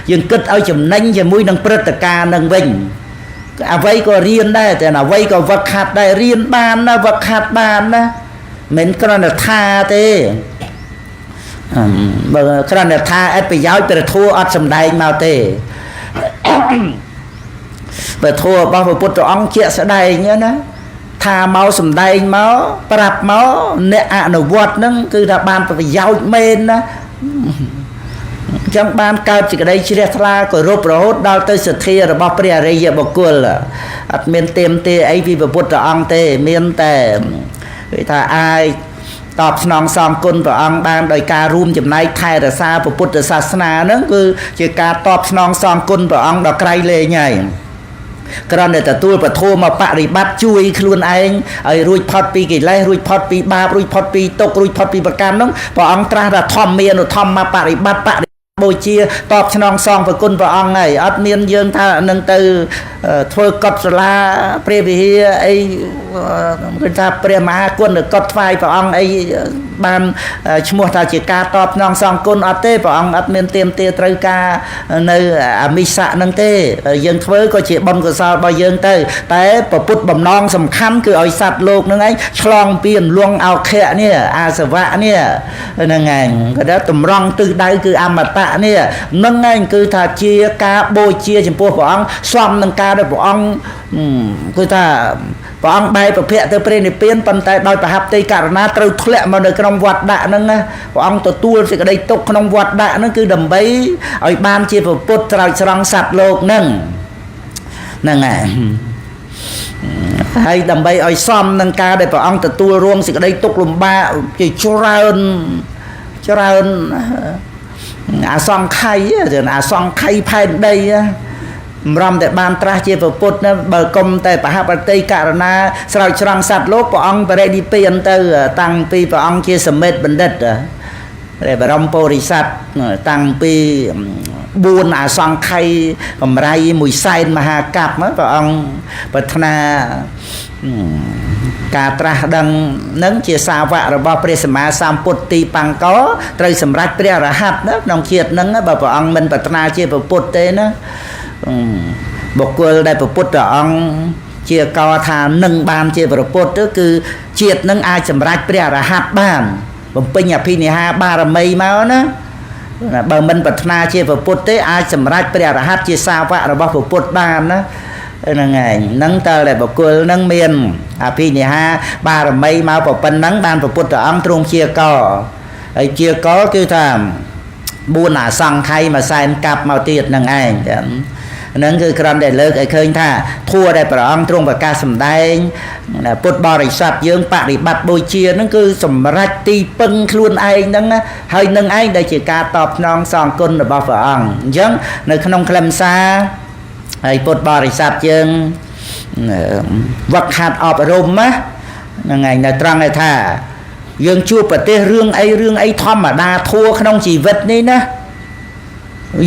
យើងគិតឲ្យចំណេញជាមួយនឹងព្រឹត្តិការណ៍នឹងវិញអ្វីក៏រៀនដែរតែអ្វីក៏វឹកហាត់ដែររៀនបានណាវឹកហាត់បានណាមិនគ្រាន់តែថាទេបើគ្រាន់តែថាអត់ប្រយោជន៍ព្រះធម៌អត់សំដែងមកទេព្រះធម៌របស់ព្រះពុទ្ធអង្គជាក់ស្ដែងណាថាមកសំដែងមកប្រាប់មកអ្នកអនុវត្តហ្នឹងគឺថាបានប្រយោជន៍មែនណា ចឹងបានកើតជាក្តីជ្រះថ្លាគោរពរហូតដល់ទៅសទ្ធារបស់ព្រះអរិយបុគ្គលអត់មានទៀមទាអីពីព្រះពុទ្ធអង្គទេមានតែគេថាអាចតបស្នងសងគុណព្រះអង្គបានដោយការរួមចំណែកថែរក្សាពុទ្ធសាសនាហ្នឹងគឺជាការតបស្នងសងគុណព្រះអង្គដល់ក្រៃលែងហើយគ្រាន់តែទទួលពធមកបរិបត្តិជួយខ្លួនឯងឲ្យរួចផុតពីកិលេសរួចផុតពីបាបរួចផុតពីទុក្ខរួចផុតពីប្រកម្មហ្នឹងព្រះអង្គត្រាស់ថាធម្មមានធម្មបរិបត្តិបូជាតបស្នងសងប្រគុណព្រះអង្គហើយអត់មានយើងថានឹងទៅធ្វើកុដិសាលាព្រះវិហារអីគេថាព្រះមហាគុណកុដិថ្វាយព្រះអង្គអីបានឈ្មោះថាជាការតបស្នងសងគុណអត់ទេព្រះអង្គអត់មានទាមទារត្រូវការនៅអមិសៈនឹងទេយើងធ្វើក៏ជាបុណ្យកុសលរបស់យើងទៅតែប្រពុតបំណងសំខាន់គឺឲ្យសត្វលោកនឹងឯងឆ្លងពីអន្លង់អោខៈនេះអាសវៈនេះហ្នឹងឯងគាត់ថាតម្រង់ទិសដៅគឺអមតៈនេះនឹងឯងគឺថាជាការបូជាចំពោះព្រះអង្គសមនឹងការដែលព្រះអង្គគឺថាព្រះអង្គបែរប្រភពទៅព្រះនិព្វានប៉ុន្តែដោយប្រហាប់តីករណាត្រូវធ្លាក់មកនៅក្នុងវត្តដាក់ហ្នឹងណាព្រះអង្គទទួលសេចក្តីទុក្ខក្នុងវត្តដាក់ហ្នឹងគឺដើម្បីឲ្យបានជាពុទ្ធស្រោចស្រង់សត្វលោកហ្នឹងហើយដើម្បីឲ្យសមនឹងការដែលព្រះអង្គទទួលរងសេចក្តីទុក្ខលំបាកជាច្រើនអាសង្ខ័យអាសង្ខ័យផែនដីម្រំតែបានត្រាស់ជាពុទ្ធណាបើគុំតែបហបតិករណាស្រោចស្រង់សត្វលោកព្រះអង្គបរិនិព្វានទៅតាំងពីព្រះអង្គជាសមិទ្ធបណ្ឌិតព្រះបរមពុរិស័ទតាំងពី4អាសង្ខ័យកម្រៃ100,000មហាកັບព្រះអង្គប្រាថ្នាការត្រាស់ដឹងនឹងជាសាវករបស់ព្រះសម្មាសម្ពុទ្ធទីបង្កត្រូវសម្រេចព្រះរហ័តណាក្នុងជាតិហ្នឹងបើព្រះអង្គមិនប្រាថ្នាជាពុទ្ធទេណាបុគ្គលដែលពុទ្ធអង្គជាកោថានឹងបានជាព្រះពុទ្ធគឺជាតិនឹងអាចសម្រេចព្រះរហ័តបានបំពេញអភិនិហាបារមីមកណាបើមិនប្រាថ្នាជាពុទ្ធទេអាចសម្រេចព្រះរហ័តជាសាវករបស់ពុទ្ធបានណាហ្នឹងឯងហ្នឹងតើតែបុគ្គលហ្នឹងមានអភិនិហាបារមីមកប៉ុណ្ណឹងបានពុទ្ធអង្គទ្រង់ជាកោហើយជាកោគឺថា4អាសង្ខ័យ100,000 កັបមកទៀតហ្នឹងឯងហ្នឹងគឺគ្រាន់តែលើកឲ្យឃើញថាធัวដែលព្រះអង្គទ្រង់ប្រកាសសម្ដែងពុទ្ធបរិស័ទយើងបរិបត្តិបូជាហ្នឹងគឺសម្រេចទីពឹងខ្លួនឯងហ្នឹងហើយនឹងឯងដែលជាការតបស្នងសងគុណរបស់ព្រះអង្គអញ្ចឹងនៅក្នុងខ្លឹមសារហើយពុទ្ធបរិស័ទយើងវឹកហាត់អប់រំណាហ្នឹងឯងនៅត្រង់ឯថាយើងជួបប្រទេសរឿងអីធម្មតាធัวក្នុងជីវិតនេះណា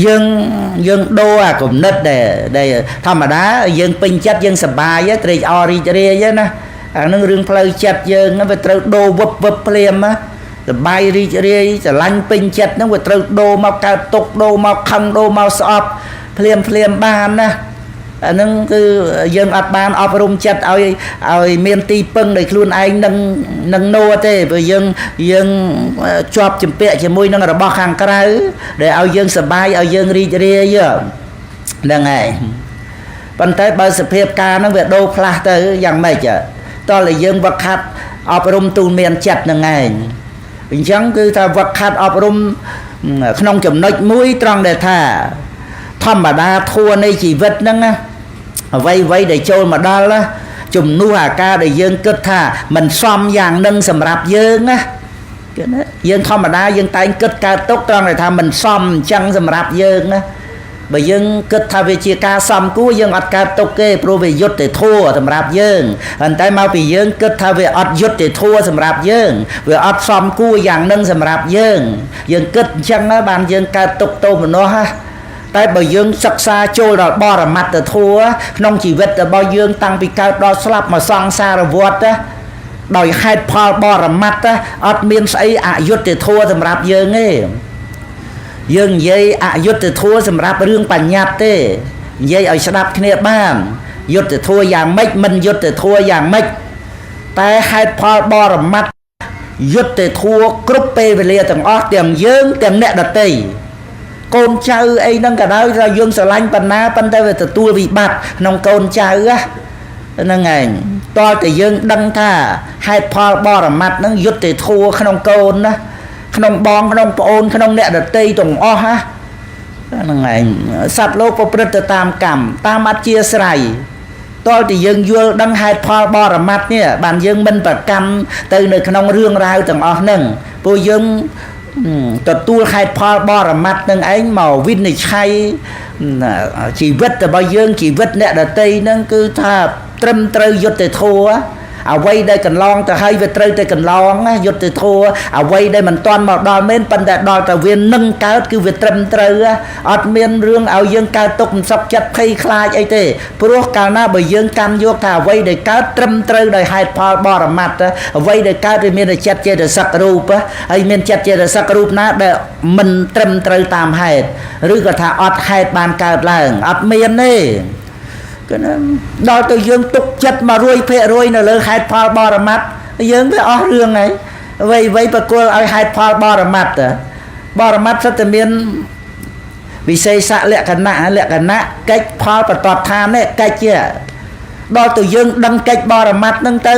យើងដូរអាគំនិតដែលធម្មតាយើងពេញចិត្តយើងសប្បាយត្រេកអររីករាយណាអានឹងរឿងផ្លូវចិត្តយើងហ្នឹងវាត្រូវដូរវឹបភ្លាមណាសប្បាយរីករាយស្រឡាញ់ពេញចិត្តហ្នឹងវាត្រូវដូរមកកើតទុកដូរមកខឹងដូរមកស្អប់ភ្លាមបានណាអានឹងគឺយើងអត់បានអប់រំចិត្តឲ្យមានទីពឹងដោយខ្លួនឯងនឹងណូទេព្រោះយើងជាប់ជំពាក់ជាមួយនឹងរបស់ខាងក្រៅដែលឲ្យយើងសប្បាយឲ្យយើងរីករាយហ្នឹងហើយប៉ុន្តែបើសភាពការហ្នឹងវាដូរផ្លាស់ទៅយ៉ាងម៉េចតើយើងវឹកហាត់អប់រំទូលមានចិត្តហ្នឹងឯងអញ្ចឹងគឺថាវឹកហាត់អប់រំក្នុងចំណុចមួយត្រង់ដែលថាធម្មតាធัวនៃជីវិតហ្នឹងណាអ្វីដែលចូលមកដល់ជំនួសអាការដែលយើងគិតថាមិនសមយ៉ាងនឹងសម្រាប់យើងណាយើងធម្មតាយើងតែងគិតកើតទុកត្រង់ដែលថាមិនសមអញ្ចឹងសម្រាប់យើងណាបើយើងគិតថាវាជាការសមគួរយើងអត់កើតទុកទេព្រោះវាយុត្តិធម៌សម្រាប់យើងប៉ុន្តែមកពីយើងគិតថាវាអត់យុត្តិធម៌សម្រាប់យើងវាអត់សមគួរយ៉ាងនឹងសម្រាប់យើងគិតអញ្ចឹងណាបានយើងកើតទុកទោមនស្សណាតែបើយើងសិក្សាចូលដល់បរមត្តធម៌ក្នុងជីវិតរបស់យើងតាំងពីកើតដល់ស្លាប់មកសង្សារវដ្តដោយហេតុផលបរមត្តអត់មានស្អីអយុត្តិធម៌សម្រាប់យើងទេយើងនិយាយអយុត្តិធម៌សម្រាប់រឿងបញ្ញត្តិទេនិយាយឲ្យស្ដាប់គ្នាបានយុត្តិធម៌យ៉ាងម៉េចមិនយុត្តិធម៌យ៉ាងម៉េចតែហេតុផលបរមត្តយុត្តិធម៌គ្រប់ពេលវេលាទាំងអស់ទាំងយើងទាំងអ្នកដទៃកូនចៅអីហ្នឹងក៏ដោយថាយើងស្រឡាញ់ប៉ុណ្ណាប៉ុន្តែវាទទួលវិបត្តិក្នុងកូនចៅហ្នឹងឯងតើតែយើងដឹងថាហេតុផលបរមត្តហ្នឹងយុត្តិធម៌ក្នុងកូនណាក្នុងបងក្នុងប្អូនក្នុងអ្នកដទៃទាំងអស់ ហ្នឹងឯងសត្វលោកប្រព្រឹត្តទៅតាមកម្មតាមអធិស្ស្រ័យតលតែយើងយល់ដឹងហេតុផលបរមត្ថនេះបានយើងមិនប្រកម្មទៅនៅក្នុងរឿងរ៉ាវទាំងអស់ហ្នឹងព្រោះយើងទទួលហេតុផលបរមត្ថនឹងឯងមកវិនិច្ឆ័យជីវិតរបស់យើងជីវិតអ្នកដទៃហ្នឹងគឺថាត្រឹមត្រូវយុត្តិធម៌អ្វីដែលកន្លងទៅហើយវាត្រូវតែកន្លងយុត្តិធម៌អ្វីដែលមិនទាន់មកដល់មែនប៉ុន្តែដល់តែវានឹងកើតគឺវាត្រឹមត្រូវអត់មានរឿងឲ្យយើងកើតទុកមិនសុខចិត្តភ័យខ្លាចអីទេព្រោះកាលណាបើយើងកាន់យកថាអ្វីដែលកើតត្រឹមត្រូវដោយហេតុផលបរមត្ថអ្វីដែលកើតវាមានចិត្តចេតសិករូបហើយមានចិត្តចេតសិករូបណាដែលមិនត្រឹមត្រូវតាមហេតុឬក៏ថាអត់ហេតុបានកើតឡើងអត់មានទេគឺដល់ទៅយើងទុកចិត្ត 100% នៅលើហេតុផលបរមត្ថយើងវាអស់រឿងហើយអ្វីប្រគល់ឲ្យហេតុផលបរមត្ថបរមត្ថសិតតែមានវិសេសលក្ខណៈកិច្ចផលបន្ទាប់ឋាននេះកិច្ចដល់ទៅយើងដឹងកិច្ចបរមត្ថហ្នឹងទៅ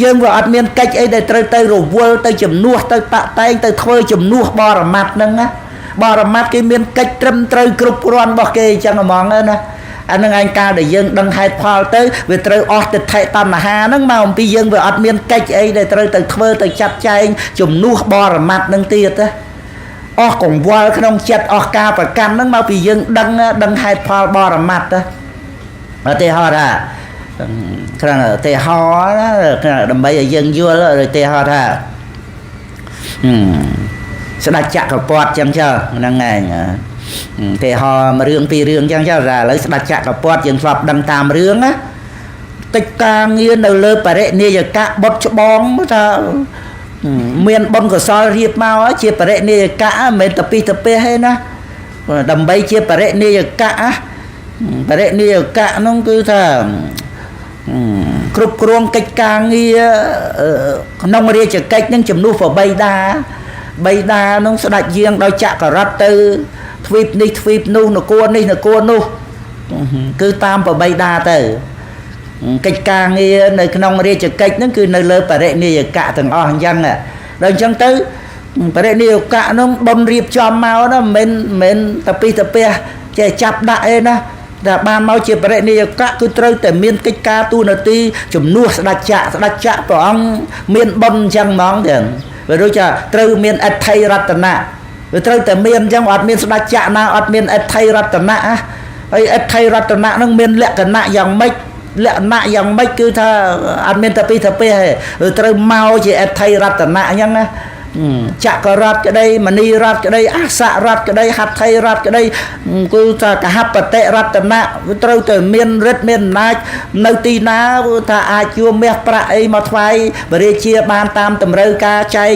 យើងវាអត់មានកិច្ចអីដែលត្រូវទៅរវល់ទៅជំនួសទៅតាក់តែងទៅធ្វើជំនួសបរមត្ថហ្នឹងណាបរមត្ថគេមានកិច្ចត្រឹមត្រូវគ្រប់គ្រាន់របស់គេអញ្ចឹងហ្មងណាអានឹងឯងកាលដែលយើងដឹងហេតុផលទៅវាត្រូវអស់ទិដ្ឋិតណ្ហាហ្នឹងមកអំពីយើងវាអត់មានកិច្ចអីដែលត្រូវទៅធ្វើទៅចាត់ចែងជំនួសបរមត្ថហ្នឹងទៀតអស់កង្វល់ក្នុងចិត្តអស់ការប្រកាន់ហ្នឹងមកពីយើងដឹងហេតុផលបរមត្ថឧទាហរណ៍ថាគ្រាន់តែឧទាហរណ៍ដើម្បីឲ្យយើងយល់ឧទាហរណ៍ថាស្ដេចចក្រពត្តិចឹងចុះហ្នឹងឯងទេហមរឿងពីររឿងចឹងចុះឥឡូវស្ដេចចក្រពត្តិយើងធ្លាប់ដឹងតាមរឿងណាកិច្ចការងារនៅលើបរិនិយកៈបុត្រច្បងថាមានបុណ្យកុសលរៀបមកជាបរិនិយកៈមិនមែនតពីតពេះទេណាដើម្បីជាបរិនិយកៈនោះគឺថាគ្រប់គ្រងកិច្ចការងារក្នុងរាជកិច្ចនឹងជំនួសប្របីតានោះស្ដេចយាងដោយចក្ររ័ត្នទៅទ្វីបនេះទ្វីបនោះនគរនេះនគរនោះគឺតាមប្របីតាទៅកិច្ចការងារនៅក្នុងរាជកិច្ចហ្នឹងគឺនៅលើបរិនិយកៈទាំងអស់អញ្ចឹងដល់អញ្ចឹងទៅបរិនិយកៈហ្នឹងបុណ្យរៀបចំមកណាមិនមែនតពីតពះចេះចាប់ដាក់អីណាតែបានមកជាបរិនិយកៈគឺត្រូវតែមានកិច្ចការទូនាទីជំនួសស្ដេចចក្រព្រះអង្គមានបុណ្យអញ្ចឹងហ្មងទៀតវាដូចថាត្រូវមានអដ្ឋិរតនៈវាត្រូវតែមានអញ្ចឹងអត់មានស្ដេចចក្រណាអត់មានអដ្ឋិរតនៈហើយអដ្ឋិរតនៈនឹងមានលក្ខណៈយ៉ាងម៉េចគឺថាអត់មានតែពីទៅទេត្រូវមកជាអដ្ឋិរតនៈអញ្ចឹងណាចក្ររ័ត្នក្តីមនីរ័ត្នក្តីអសរ័ត្នក្តីហត្ថិរ័ត្នក្តីគឺថាកហបតិរតនៈវាត្រូវតែមានរិទ្ធមានអំណាចនៅទីណាថាអាចជួមាសប្រាក់អីមកថ្វាយបរិជាបានតាមតម្រូវការចែក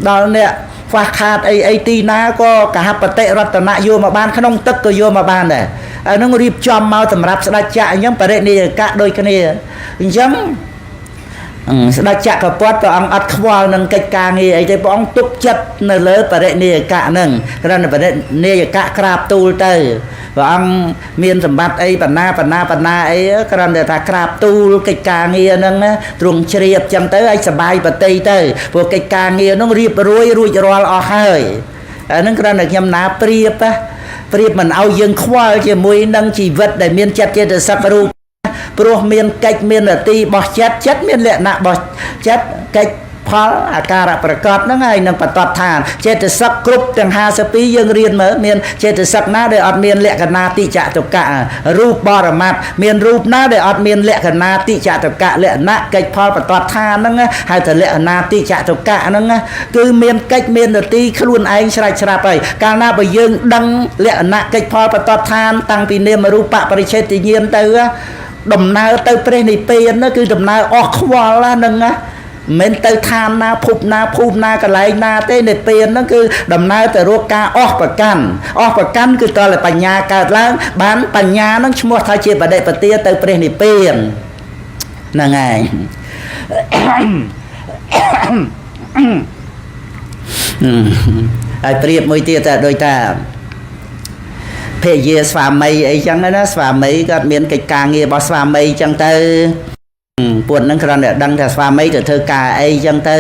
ដល់អ្នកខ្វះខាតអីទីណាក៏កហបតិរតនៈយកមកបានក្នុងទឹកក៏យកមកបានដែរអានឹងរៀបចំមកសម្រាប់ស្ដេចចក្រអញ្ចឹងបរិនិយកៈដូចគ្នាអញ្ចឹងស្ដេចចក្រពត្តិព្រះអង្គអត់ខ្វល់នឹងកិច្ចការងារអីទេព្រះអង្គទុកចិត្តនៅលើបរិនិយកៈហ្នឹងគ្រាន់តែបរិនិយកៈក្រាបទូលទៅព្រះអង្គមានសម្បត្តិអីបណ្ណាអីគ្រាន់តែថាក្រាបទូលកិច្ចការងារហ្នឹងណាទ្រង់ជ្រាបចឹងទៅឲ្យសบายបតីទៅព្រោះកិច្ចការងារហ្នឹងរៀបរួចរាល់អស់ហើយអាហ្នឹងគ្រាន់តែខ្ញុំណាប្រៀបមិនឲ្យយើងខ្វល់ជាមួយនឹងជីវិតដែលមានចិត្តចេតសិករូបព្រោះមានកិច្ចមាននទីរបស់ចិត្តមានលក្ខណៈរបស់ចិត្តកិច្ចផលអាការៈប្រកបហ្នឹងហើយនឹងបតតឋានចេតសិកគ្រប់ទាំង52យើងរៀនមើលមានចេតសិកណាដែលអត់មានលក្ខណៈតិចតុកៈរូបបរមត្ថមានរូបណាដែលអត់មានលក្ខណៈតិចតុកៈលក្ខណៈកិច្ចផលបតតឋានហ្នឹងហៅថាលក្ខណៈតិចតុកៈហ្នឹងគឺមានកិច្ចមាននទីខ្លួនឯងស្រេចស្រាប់ហើយកាលណាបើយើងដឹងលក្ខណៈកិច្ចផលបតតឋានតាំងពីនាមរូបបរិច្ឆេទញ្ញាណទៅដំណើរទៅព្រះនិព្វានគឺដំណើរអស់ខ្វល់ហ្នឹងណាមិនទៅឋានណាភពណាកន្លែងណាទេនិព្វានហ្នឹងគឺដំណើរទៅរកការអស់ប្រកាន់គឺតើបញ្ញាកើតឡើងបានបញ្ញាហ្នឹងឈ្មោះថាជាបដិបទាទៅព្រះនិព្វានហ្នឹងហើយហើយប្រៀបមួយទៀតតែដូចថាភរិយាស្វាមីអីចឹងណាស្វាមីគាត់មានកិច្ចការងាររបស់ស្វាមីចឹងទៅពួនហ្នឹងគ្រាន់តែដឹងថាស្វាមីទៅធ្វើការអីចឹងទៅ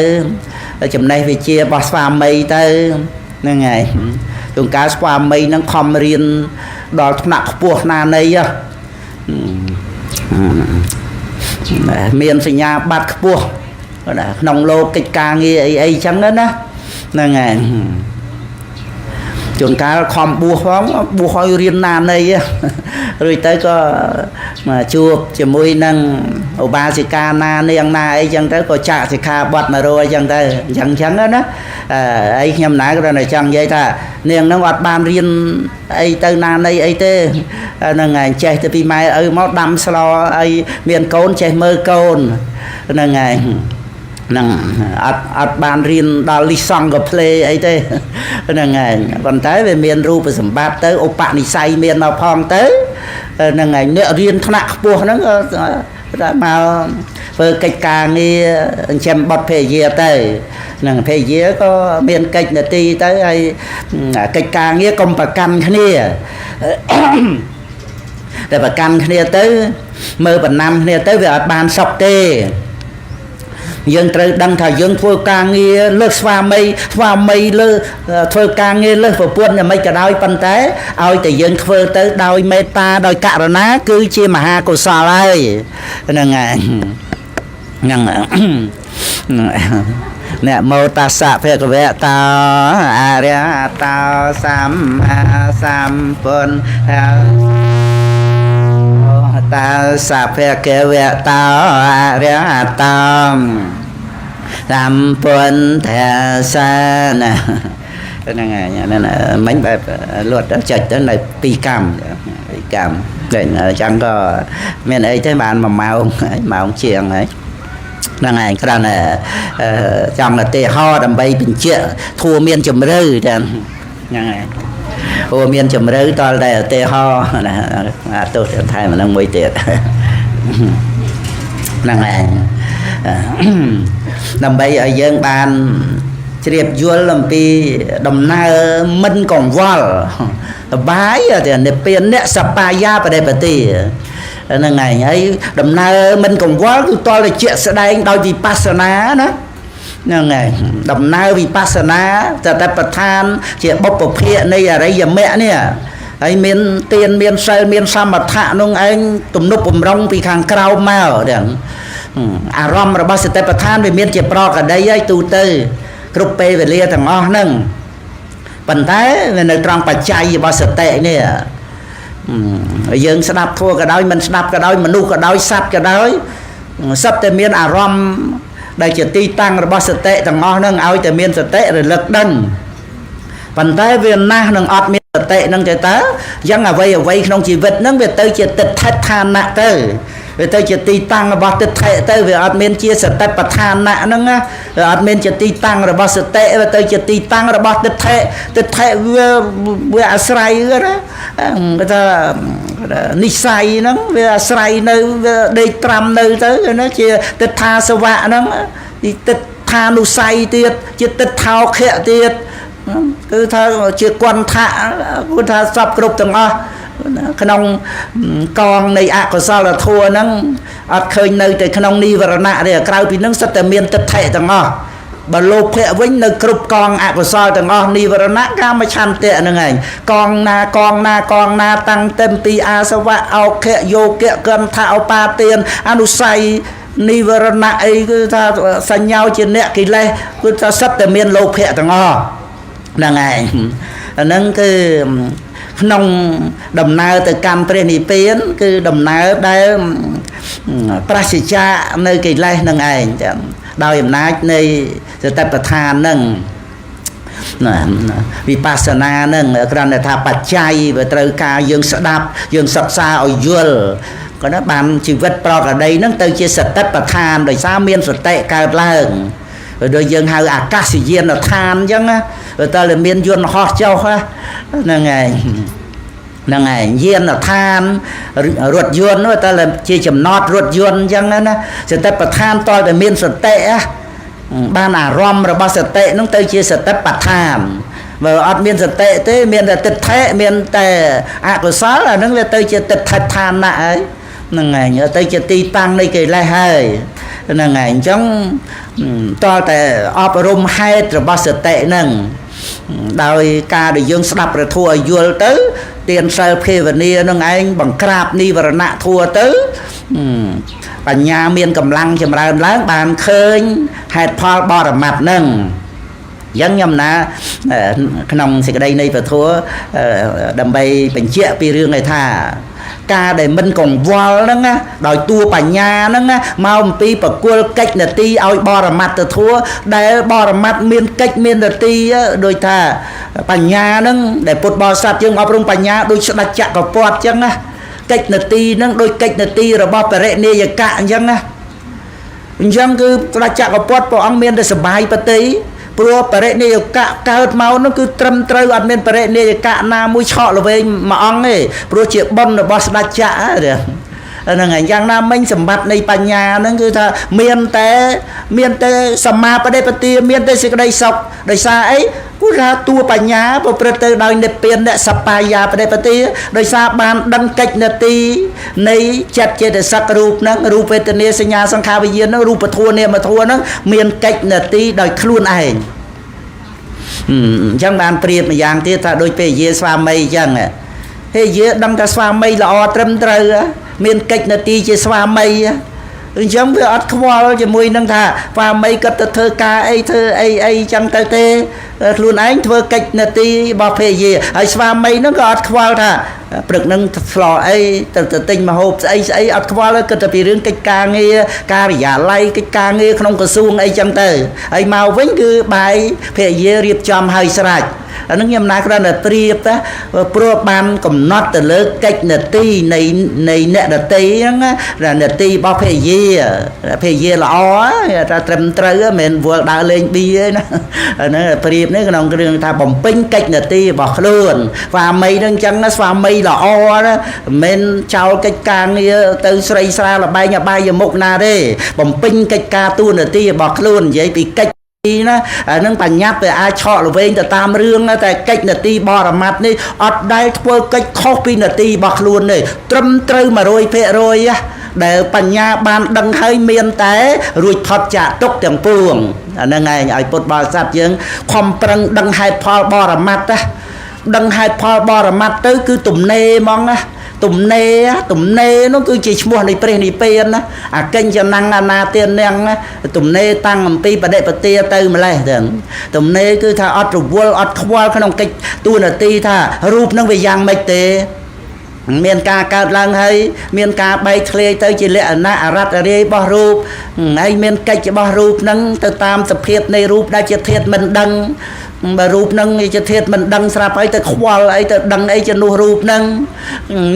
ចំណេះវិជ្ជារបស់ស្វាមីទៅហ្នឹងហើយ ជួនកាលស្វាមីនឹងខំរៀនដល់ថ្នាក់ខ្ពស់ណានៃមានសញ្ញាបត្រខ្ពស់ក្នុងលោកកិច្ចការងារអីចឹងណាហ្នឹងហើយជួនកាលខំបួសផងបួសឲ្យរៀនណានៃរួចទៅក៏ជួបជាមួយនឹងឧបាសិកាណានាងណាអីចឹងទៅក៏ចាក់សិក្ខាបទមករយចឹងទៅចឹងណាអីខ្ញុំណាគ្រាន់តែចង់និយាយថានាងនឹងអត់បានរៀនអីទៅណានៃអីទេហ្នឹងហើយចេះទៅពីម៉ែឪមកដាំស្លអីមានកូនចេះមើលកូនហ្នឹងហើយនឹងអត់បានរៀនដល់លិសង្កផ្លេអីទេហ្នឹងហើយប៉ុន្តែវាមានរូបសម្បត្តិទៅឧបនិស្ស័យមានមកផងទៅហ្នឹងហើយអ្នករៀនថ្នាក់ខ្ពស់ហ្នឹងក៏មកធ្វើកិច្ចការងារចិញ្ចឹមបុត្រភរិយាទៅហ្នឹងភរិយាក៏មានកិច្ចនាទីទៅហើយកិច្ចការងារកុំប្រកាន់គ្នាតែប្រកាន់គ្នាទៅមើលបណ្ណាំគ្នាទៅវាអត់បានសុខទេយើងត្រូវដឹងថាយើងធ្វើការងារលើសស្វាមីលើធ្វើការងារលើសប្រពន្ធយ៉ាងម៉េចក៏ដោយប៉ុន្តែឲ្យតែយើងធ្វើទៅដោយមេត្តាដោយករុណាគឺជាមហាកុសលហើយហ្នឹងហើយហ្នឹងអ្នកមោតស្សៈភគវតោអរិយតោសម្មាសម្ពុទ្ធតាសភគវតោអរិយតោសម្ពុទ្ធសាណាហ្នឹងហើយហ្នឹងមិញបែបលួតចុចទៅនៅ2កម្មតែចឹងក៏មានអីទេបាន1ម៉ោងជាងហើយហ្នឹងហើយគ្រាន់តែចង់ឧទាហរណ៍ដើម្បីបញ្ជាក់ធัวមានជំរឿចឹងហ្នឹងហើយអូមានជំរឿតលតែឧទាហរណ៍ណាទោះថែមហ្នឹងមួយទៀតហ្នឹងហើយដើម្បីឲ្យយើងបានជ្រាបយល់អំពីដំណើរមិនកង្វល់តបាយតែនិព្វានអ្នកសបាយាបដិបតិហ្នឹងហើយដំណើរមិនកង្វល់គឺតលតែជាក់ស្ដែងដោយវិបស្សនាណាហ្នឹងហើយដំណើរវិបស្សនាតែប្រឋានជាបុព្វភាគនៃអរិយមគ្គនេះហើយមានទានមានសិលមានសមថៈនោះឯងទំនុកបំរុងពីខាងក្រៅមកទាំងអារម្មណ៍របស់សតិប្បដ្ឋានវាមានជាប្រកដីហើយទូទៅគ្រប់ពេលវេលាទាំងអស់ហ្នឹងប៉ុន្តែវានៅត្រង់បច្ច័យរបស់សតិនេះយើងស្ដាប់ធัวក៏ដោយមិនស្ដាប់ក៏ដោយមនុស្សក៏ដោយសត្វក៏ដោយសត្វតែមានអារម្មណ៍ដែលជាទីតាំងរបស់សតិទាំងអស់ហ្នឹងឲ្យតែមានសតិរលឹកដឹងប៉ុន្តែវាណាស់នឹងអត់មានសតិហ្នឹងទៅតើយ៉ាងអ្វីក្នុងជីវិតហ្នឹងវាទៅជាទិដ្ឋិដ្ឋានៈទៅវាទៅជាទីតាំងរបស់ទិដ្ឋិទៅវាអត់មានជាសតិប្បដ្ឋានៈហ្នឹងវាអត់មានជាទីតាំងរបស់សតិវាទៅជាទីតាំងរបស់ទិដ្ឋិវាអាស្រ័យណាគេថានិស្ស័យហ្នឹងវាអាស្រ័យនៅវាដេកត្រាំនៅទៅណាជាទិដ្ឋាសវៈហ្នឹងទិដ្ឋានុស័យទៀតជាទិដ្ឋោខៈទៀតគឺថាជាគន្ធៈគឺថាសពគ្រប់ទាំងអស់ក្នុងកងនៃអកុសលធម៌ហ្នឹងអត់ឃើញនៅតែក្នុងនិវរណៈទេក្រៅពីហ្នឹងសិតតែមានទិដ្ឋិទាំងអស់បើលោភៈវិញនៅគ្រប់កងអកុសលទាំងអស់និវរណៈកាមឆន្ទៈហ្នឹងឯងកងណាតាំងតែពីអាសវៈអោខៈយោគៈកន្ធៈឧបាទានអនុស័យនិវរណៈអីគឺថាសញ្ញោជាអ្នកកិលេសគឺថាសិតតែមានលោភៈទាំងអស់ហ្នឹងឯងអាហ្នឹងគឺក្នុងដំណើរទៅកម្មព្រះនិព្វានគឺដំណើរដែលប្រសិជ្ជៈនៅកិលេសនឹងឯងដោយអំណាចនៃសតិប្បដ្ឋាននឹងវិបស្សនានឹងគ្រាន់តែថាបច្ច័យវាត្រូវការយើងស្ដាប់យើងសិក្សាឲ្យយល់ក៏ណាបានជីវិតប្រកដីនឹងទៅជាសតិប្បដ្ឋានដោយសារមានសតិកើតឡើងដោយយើងហៅអាកាសយានដ្ឋានអញ្ចឹងតើមានយន្តហោះចុះហ្នឹងហើយយានដ្ឋានរថយន្តតើជាចំណតរថយន្តអញ្ចឹងណាសតិប្បដ្ឋានតើតែមានសតិបានអារម្មណ៍របស់សតិហ្នឹងទៅជាសតិប្បដ្ឋានបើអត់មានសតិទេមានតែទិដ្ឋិមានតែអកុសលអាហ្នឹងវាទៅជាទិដ្ឋិដ្ឋានៈហើយហ្នឹងហើយទៅជាទីតាំងនៃកិលេសហើយហ្នឹងហើយអញ្ចឹងតើតែអប់រំហេតុរបស់សតិហ្នឹង ដោយការដែលយើងស្ដាប់ព្រះធម៌ឲ្យយល់ទៅទានសិលភាវនានឹងឯងបង្ក្រាបនិវរណៈធម៌ទៅបញ្ញាមានកម្លាំងចម្រើនឡើងបានឃើញហេតុផលបរមត្ថនឹងយ៉ាងខ្ញុំណាក្នុងសេចក្តីនៃពធដើម្បីបញ្ជាក់ពីរឿងឯថាការដែលមិនកង្វល់ហ្នឹងដោយតួបញ្ញាហ្នឹងមកអំពីបកុលកិច្ចនទីឲ្យបរមត្ថធัวដែលបរមត្ថមានកិច្ចមាននទីដោយថាបញ្ញាហ្នឹងដែលពុទ្ធបរិស័ទយើងអប់រំបញ្ញាដូចស្ដេចចក្រពត្តិអញ្ចឹងណាកិច្ចនទីហ្នឹងដូចកិច្ចនទីរបស់បរិនិយកៈអញ្ចឹងណាអញ្ចឹងគឺស្ដេចចក្រពត្តិព្រះអង្គមានតែសបាយបតីព្រោះបរិនិយកៈកើតមកនោះគឺត្រឹមត្រូវអត់មានបរិនិយកៈណាមួយឆក់ល្វែងមួយអង្គទេព្រោះជាបុណ្យរបស់ស្ដេចចក្រហ្នឹងហើយយ៉ាងណាមិញសម្បត្តិនៃបញ្ញាហ្នឹងគឺថាមានតែសម្មាបដិបទាមានតែសេចក្តីសុខដោយសារអីព្រោះថាតួបញ្ញាប្រព្រឹត្តទៅដោយនិព្វានអ្នកសប្បាយបដិបទាដោយសារបានដឹងកិច្ចនទីនៃចិត្តចេតសិករូបហ្នឹងរូបវេទនាសញ្ញាសង្ខារវិញ្ញាណហ្នឹងរូបធម៌នាមធម៌ហ្នឹងមានកិច្ចនទីដោយខ្លួនឯងអញ្ចឹងបានប្រៀបម្យ៉ាងទៀតថាដូចពេលយាស្វាមីអញ្ចឹងហេយាដឹងថាស្វាមីល្អត្រឹមត្រូវមានកិច្ចនទីជាស្វាមីអញ្ចឹងវាអត់ខ្វល់ជាមួយនឹងថាស្វាមីគាត់ទៅធ្វើការអីធ្វើអីអញ្ចឹងទៅទេខ្លួនឯងធ្វើកិច្ចនទីរបស់ភរិយាហើយស្វាមីហ្នឹងក៏អត់ខ្វល់ថាព្រឹកហ្នឹងឆ្លអីទៅទិញម្ហូបស្អីអត់ខ្វល់គិតតែពីរឿងកិច្ចការងារការិយាល័យកិច្ចការងារក្នុងក្រសួងអីចឹងទៅហើយមកវិញគឺបាយភរិយារៀបចំឲ្យស្រេចអានឹងខ្ញុំណាគ្រាន់តែប្រៀបព្រោះបានកំណត់ទៅលើកិច្ចនទីនៃអ្នកដតីហ្នឹងនទីរបស់ភរិយាល្អថាត្រឹមត្រូវមិនមែនវល់ដើរលេងបៀណាហ្នឹងប្រៀបនេះក្នុងគ្រឿងថាបំពេញកិច្ចនទីរបស់ខ្លួនស្វាមីហ្នឹងអញ្ចឹងស្វាមីល្អណាមិនចោលកិច្ចការងារទៅស្រីស្រាលបែងអបាយមុខណាទេបំពេញកិច្ចការទូនាទីរបស់ខ្លួននិយាយពីកិច្ចណាអានឹងបញ្ញត្តិវាអាចឆក់ល្វែងទៅតាមរឿងតែកិច្ចនទីបរមត្ថនេះអត់ដែលធ្វើកិច្ចខុសពីនទីរបស់ខ្លួនទេត្រឹមត្រូវ 100% ដែលបញ្ញាបានដឹងហើយមានតែរួចផុតចាកទុកទាំងពួងអាហ្នឹងឯងឲ្យពុទ្ធបរិស័ទយើងខំប្រឹងដឹងហេតុផលបរមត្ថដឹងហេតុផលបរមត្ថទៅគឺទំនេរហ្មងណាទំនេរនោះគឺជាឈ្មោះនៃព្រះនិព្វានណាអាកិញ្ចនੰអនាទាននឹងទំនេរតាំងអំពីបដិបទាទៅម្លេះទាំងទំនេរគឺថាអត់រវល់អត់ខ្វល់ក្នុងកិច្ចទូនាទីថារូបនឹងវាយ៉ាងម៉េចទេមានការកើតឡើងហើយមានការបែកធ្លាយទៅជាលក្ខណៈអរតរាយរបស់រូបហើយមានកិច្ចរបស់រូបនឹងទៅតាមសភាពនៃរូបដែលជាធាតុមិនដឹងបើរូបនឹងជាធាតុមិនដឹងស្រាប់ហើយទៅខ្វល់អីទៅដឹងអីជំនួសរូបនឹង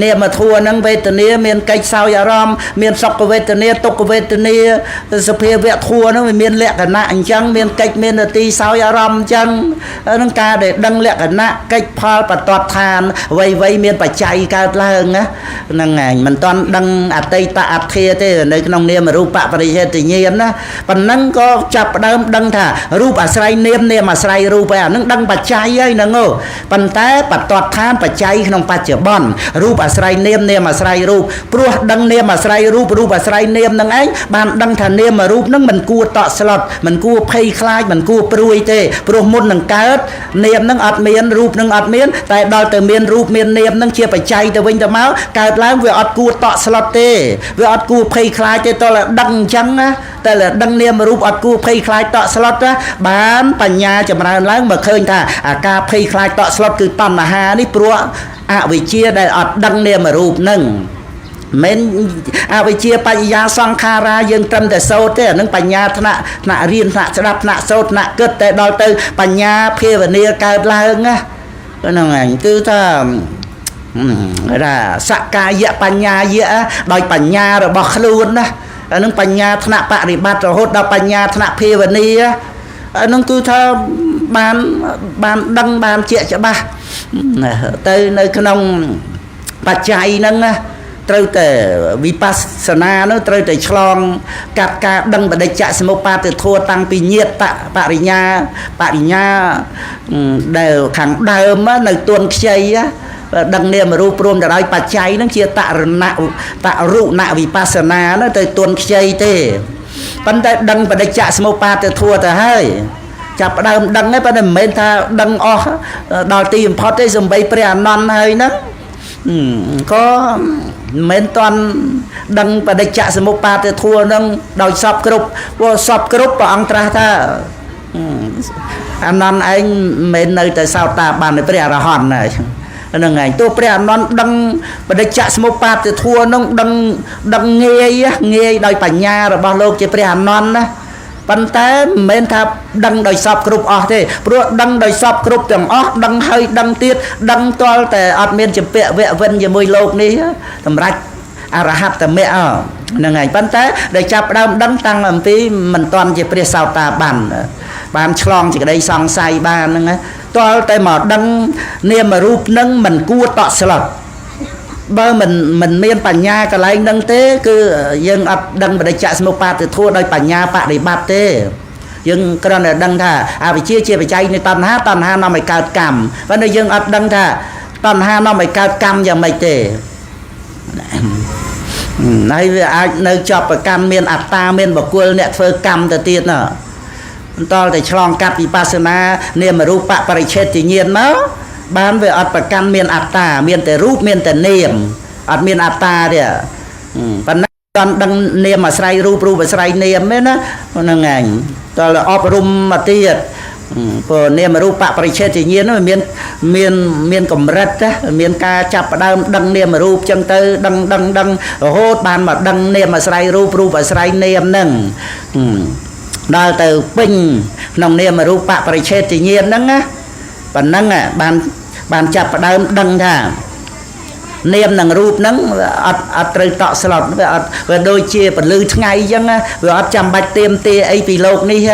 នាមធัวនឹងវេទនាមានកិច្ចសោយអារម្មណ៍មានសុខវេទនាទុក្ខវេទនាសភាវៈធัวនឹងវាមានលក្ខណៈអញ្ចឹងមានកិច្ចមាននទីសោយអារម្មណ៍អញ្ចឹងនឹងការដែលដឹងលក្ខណៈកិច្ចផលបតតឋានវ័យមានបច្ច័យកើតឡើងហ្នឹងឯងមិនតាន់ដឹងអតីតអធិទេនៅក្នុងនាមរូបបរិយេទញ្ញាណណាប៉ុណ្ណឹងក៏ចាប់ផ្ដើមដឹងថារូបអាស្រ័យនាមអាស្រ័យរូបអានឹងដឹងបច្ច័យហើយហ្នឹងប៉ុន្តែបតតឋានបច្ច័យក្នុងបច្ចុប្បន្នរូបអាស្រ័យនាមអាស្រ័យរូបព្រោះដឹងនាមអាស្រ័យរូបអាស្រ័យនាមហ្នឹងឯងបានដឹងថានាមរូបហ្នឹងមិនគួរតក់ស្លុតមិនគួរភ័យខ្លាចមិនគួរព្រួយទេព្រោះមុននឹងកើតនាមហ្នឹងអត់មានរូបហ្នឹងអត់មានតែដល់ទៅមានរូបមាននាមហ្នឹងជាបច្ច័យទៅវិញទៅមកកើតឡើងវាអត់គួរតក់ស្លុតទេវាអត់គួរភ័យខ្លាចទេតើដឹងអញ្ចឹងណាតែដឹងនាមរូបអត់គួរភ័យខ្លាចតក់ស្លុតបានបញ្ញាចម្រើនឡើងមកឃើញថាអាការភ័យខ្លាចតក់ស្លុតគឺបញ្ហានេះព្រោះអវិជ្ជាដែលអត់ដឹងនាមរូបហ្នឹងមិនអវិជ្ជាបញ្ញាសង្ខារាយើងត្រឹមតែសូត្រទេអានឹងបញ្ញាថ្នាក់រៀនថ្នាក់ស្ដាប់ថ្នាក់សូត្រថ្នាក់គិតតែដល់ទៅបញ្ញាភាវនាកើតឡើងណាហ្នឹងឯងគឺថាសកាយបញ្ញាយៈដោយបញ្ញារបស់ខ្លួនណាអានឹងបញ្ញាថ្នាក់បរិបត្តិរហូតដល់បញ្ញាថ្នាក់ភាវនាអានឹងគឺថាបានដឹងបានជាក់ច្បាស់ទៅនៅក្នុងបច្ច័យហ្នឹងត្រូវតែវិបស្សនានោះត្រូវតែឆ្លងកាត់ការដឹងបដិច្ចសមុប្បាទធัวតាំងពីញាតបរិញ្ញាដែលខាងដើមនៅទួនខ្ចីដឹងនាមរូបព្រមទៅដោយបច្ច័យហ្នឹងជាតរុណវិបស្សនានោះទៅទួនខ្ចីទេប៉ុន្តែដឹងបដិច្ចសមុប្បាទធัวទៅហើយ ចាប់ដើមដឹងទេប៉ុន្តែមិនមែនថាដឹងអស់ដល់ទីបំផុតទេសំបីព្រះអានន្ទហើយហ្នឹងក៏មិនមែនតន់ដឹងបដិច្ចសមុប្បាទធัวហ្នឹងដោយសពគ្រប់ព្រោះសពគ្រប់ព្រះអង្គត្រាស់ថាអានន្ទឯងមិនមែននៅតែសោតាបានព្រះអរហន្តហើយហ្នឹងហើយទោះព្រះអានន្ទដឹងបដិច្ចសមុប្បាទធัวហ្នឹងដឹងងាយដោយបញ្ញារបស់លោកជាព្រះអានន្ទណាប៉ុន្តែមិនមែនថាដឹងដោយសពគ្រប់អស់ទេព្រោះដឹងដោយសពគ្រប់ទាំងអស់ដឹងហើយដឹងទៀតដឹងទាល់តែអត់មានជាពាក់វៈវិនជាមួយលោកនេះសម្រាប់អរហត្តមគ្គហ្នឹងហើយប៉ុន្តែដែលចាប់ដើមដឹងតាំងអំពីមិនតាន់ជាព្រះសោតាបានឆ្លងសេចក្តីសង្ស័យបានហ្នឹងទាល់តែមកដឹងនាមរូបហ្នឹងមិនគួរតក់ស្លុតបើមិនមានបញ្ញាកន្លែងហ្នឹងទេគឺយើងអត់ដឹងបដិច្ចសមុប្បាទធัวដោយបញ្ញាបដិបត្តិទេយើងគ្រាន់តែដឹងថាអវិជ្ជាជាបច្ច័យនៃតណ្ហានាំឲ្យកើតកម្មប៉ុន្តែយើងអត់ដឹងថាតណ្ហានាំឲ្យកើតកម្មយ៉ាងម៉េចទេហើយវាអាចនៅជាប់ប្រកាន់មានអត្តាមានបុគ្គលអ្នកធ្វើកម្មទៅទៀតណាបន្តតែឆ្លងកាត់វិបស្សនានាមរូបបរិច្ឆេទញ្ញាណមកបានវាអត់ប្រកាន់មានអត្តាមានតែរូបមានតែនាមអត់មានអត្តាទេប៉ុន្តែតន់ដឹងនាមអាស្រ័យរូបអាស្រ័យនាមទេណាហ្នឹងឯងតើអប់រំមកទៀតព្រោះនាមរូបបរិច្ឆេទញ្ញាណមានកម្រិតណាមានការចាប់ផ្ដើមដឹងនាមរូបចឹងទៅដឹងរហូតបានមកដឹងនាមអាស្រ័យរូបអាស្រ័យនាមហ្នឹងដល់ទៅពេញក្នុងនាមរូបបរិច្ឆេទញ្ញាណហ្នឹងណាប៉ុណ្ណឹងបានចាប់ផ្ដើមដឹងថានាមនឹងរូបហ្នឹងអត់ត្រូវតក់ស្លុតវាដូចជាពលឺថ្ងៃអញ្ចឹងវាអត់ចាំបាច់ទៀមទាអីពីលោកនេះ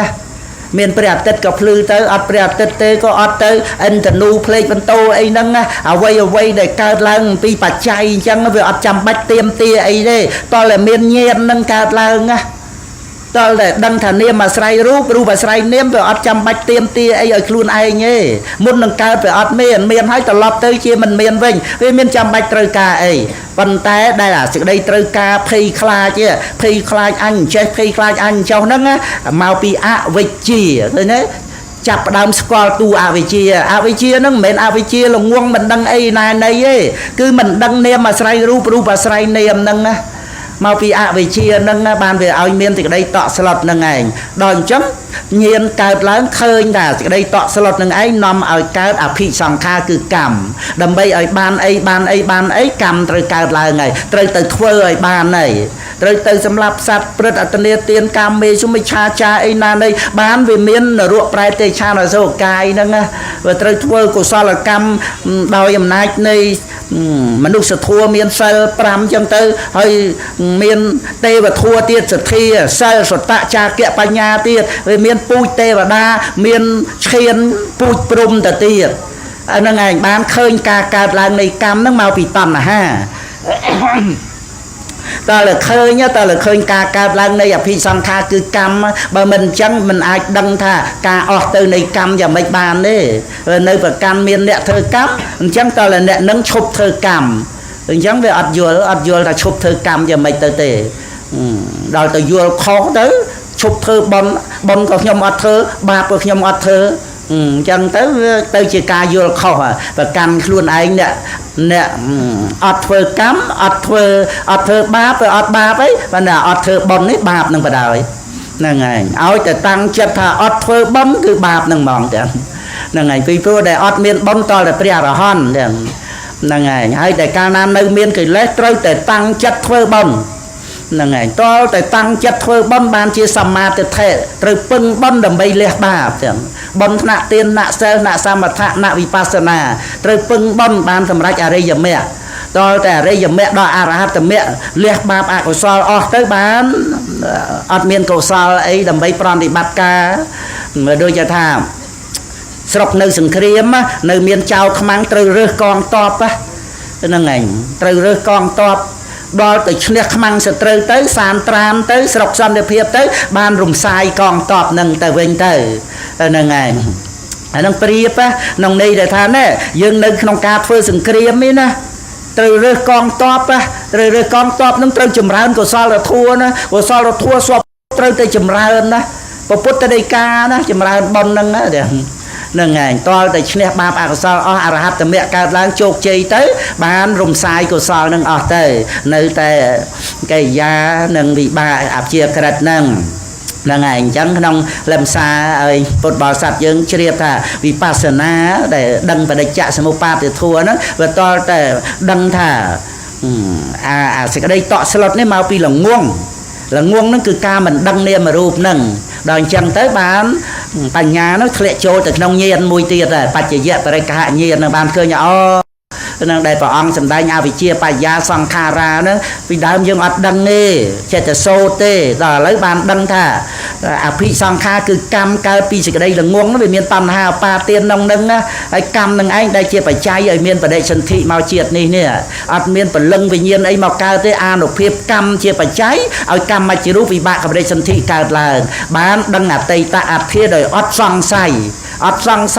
មានព្រះអាទិត្យក៏ភ្លឺទៅអត់ព្រះអាទិត្យទេក៏អត់ទៅអិនតនូផ្លេកបន្ទោអីហ្នឹងអ្វីដែលកើតឡើងពីបច្ច័យអញ្ចឹងវាអត់ចាំបាច់ទៀមទាអីទេតើតែមានញាណនឹងកើតឡើងណាតើតែដឹងថានាមអាស្រ័យរូបអាស្រ័យនាមវាអត់ចាំបាច់ទៀមទាអីឲ្យខ្លួនឯងទេមុននឹងកើតវាអត់មានហើយត្រឡប់ទៅជាមិនមានវិញវាមានចាំបាច់ត្រូវការអីប៉ុន្តែដែលអាសេចក្តីត្រូវការភ័យខ្លាចអញចេះភ័យខ្លាចអញចុះហ្នឹងមកពីអវិជ្ជាឃើញទេចាប់ផ្ដើមស្គាល់ទូអវិជ្ជាហ្នឹងមិនមែនអវិជ្ជាល្ងងមិនដឹងអីណាណីទេគឺមិនដឹងនាមអាស្រ័យរូបអាស្រ័យនាមហ្នឹងណាមកពីអវិជ្ជាហ្នឹងបានវាឲ្យមានសេចក្តីតក់ស្លុតនឹងឯងដល់អញ្ចឹងញៀនកើតឡើងឃើញថាសេចក្តីតក់ស្លុតនឹងឯងនាំឲ្យកើតអភិសង្ខារគឺកម្មដើម្បីឲ្យបានអីកម្មត្រូវកើតឡើងហើយត្រូវទៅធ្វើឲ្យបានហើយត្រូវទៅសម្រាប់សត្វព្រឹត្តអតនេទានកម្មមេសុមិឆាចាអីណានៃបានវាមាននរកប្រែទេឆានអសោកាយហ្នឹងវាត្រូវធ្វើកុសលកម្មដោយអំណាចនៃមនុស្សធម៌មានសិល5ចឹងទៅហើយមានទេវធម៌ទៀតសទ្ធាសិលសតៈចាគៈបញ្ញាទៀតវាមានពូជទេវតាមានឈានពូជព្រំទៅទៀតហ្នឹងឯងបានឃើញការកើតឡើងនៃកម្មហ្នឹងមកពីតណ្ហាតើលើឃើញការកើតឡើងនៃអភិសង្ខារគឺកម្មបើមិនអញ្ចឹងមិនអាចដឹងថាការអស់ទៅនៃកម្មយ៉ាងម៉េចបានទេនៅប្រកាន់មានអ្នកធ្វើកម្មអញ្ចឹងតើលើអ្នកនឹងឈប់ធ្វើកម្មអញ្ចឹងវាអត់យល់ថាឈប់ធ្វើកម្មយ៉ាងម៉េចទៅទេដល់ទៅយល់ខុសទៅឈប់ធ្វើបន់ក៏ខ្ញុំអត់ធ្វើបាបក៏ខ្ញុំអត់ធ្វើអញ្ចឹងទៅជាការយល់ខុសប្រកាន់ខ្លួនឯងអ្នកអត់ធ្វើកម្មអត់ធ្វើបាបអត់បាបអីប៉ុន្តែអត់ធ្វើបុណ្យនេះបាបនឹងបដ ாய் ហ្នឹងហើយឲ្យតែតាំងចិត្តថាអត់ធ្វើបុណ្យគឺបាបនឹងហ្មងទាំងហ្នឹងហើយពីព្រោះដែលអត់មានបុណ្យតលតែព្រះអរហន្តទាំងហ្នឹងហើយតែកាលណានៅមានកិលេសត្រូវតែតាំងចិត្តធ្វើបុណ្យហ្នឹងហើយតលតែតាំងចិត្តធ្វើបុណ្យបានជាសម្មាទិដ្ឋិត្រូវពឹងបុណ្យដើម្បីលះបាបទាំងបុណ្យថ្នាក់ទានណៈសិលណៈសមថៈណៈវិបស្សនាត្រូវពឹងបុណ្យបានសម្រេចអរិយមគ្គដល់តែអរិយមគ្គដល់អរហត្តមគ្គលះបាបអកុសលអស់ទៅបានអត់មានកុសលអីដើម្បីប្រតិបត្តិការដូចជាថាស្រុកនៅសង្គ្រាមនៅមានចៅខ្មាំងត្រូវរើសកងតបហ្នឹងឯងត្រូវរើសកងតបដល់ទៅឈ្នះខ្មាំងសត្រូវទៅសានត្រានទៅស្រុកសន្តិភាពទៅបានរំសាយកងតបនឹងទៅវិញទៅហ្នឹងឯងអានឹងព្រៀបក្នុងន័យដែលថាណែយើងនៅក្នុងការធ្វើសង្គ្រាមនេះណាត្រូវរើសកងតបរើសកងតបនឹងត្រូវចម្រើនកុសលធម៌ណាកុសលធម៌ស្វប់ត្រូវតែចម្រើនណា ពុទ្ធដីកាណាចម្រើនបុណ្យហ្នឹងហ្នឹងហើយតលតែឈ្នះបាបអកុសលអស់អរហត្តមគ្គកើតឡើងជោគជ័យទៅបានរំសាយកុសលនឹងអស់ទៅនៅតែកិរិយានិងវិបាកអព្យាក្រឹតហ្នឹងហ្នឹងហើយអញ្ចឹងក្នុងលំសាឲ្យពុទ្ធបរិស័ទយើងជ្រាបថាវិបស្សនាដែលដឹងបដិច្ចសមុបាទធម៌ហ្នឹងវាតលតែដឹងថាអាសេចក្តីតក់ស្លុតនេះមកពីល្ងងហ្នឹងគឺការមិនដឹងនាមរូបហ្នឹងដល់អញ្ចឹងទៅបានបញ្ញានោះធ្លាក់ចូលទៅក្នុងញាណមួយទៀតដែរបច្ចយៈបរិក្ខញាណនឹងបានឃើញនឹងដែលព្រះអង្គសម្ដែងអវិជ្ជាបញ្ញាសង្ខារាហ្នឹងពីដើមយើងអត់ដឹងទេចេះតែសូត្រទេដល់ឥឡូវបានដឹងថាអភិសង្ខារគឺកម្មកើតពីសេចក្តីល្ងងនោះវាមានតណ្ហាឧបាទានក្នុងហ្នឹងណាហើយកម្មនឹងឯងដែលជាបច្ច័យឲ្យមានបដិសន្ធិមកជាតិនេះអត់មានពលឹងវិញ្ញាណអីមកកើតទេអានុភាពកម្មជាបច្ច័យឲ្យកម្មមជ្ឈរូបវិបាកបដិសន្ធិកើតឡើងបានដឹងអតីតអធិដោយអត់សង្ស័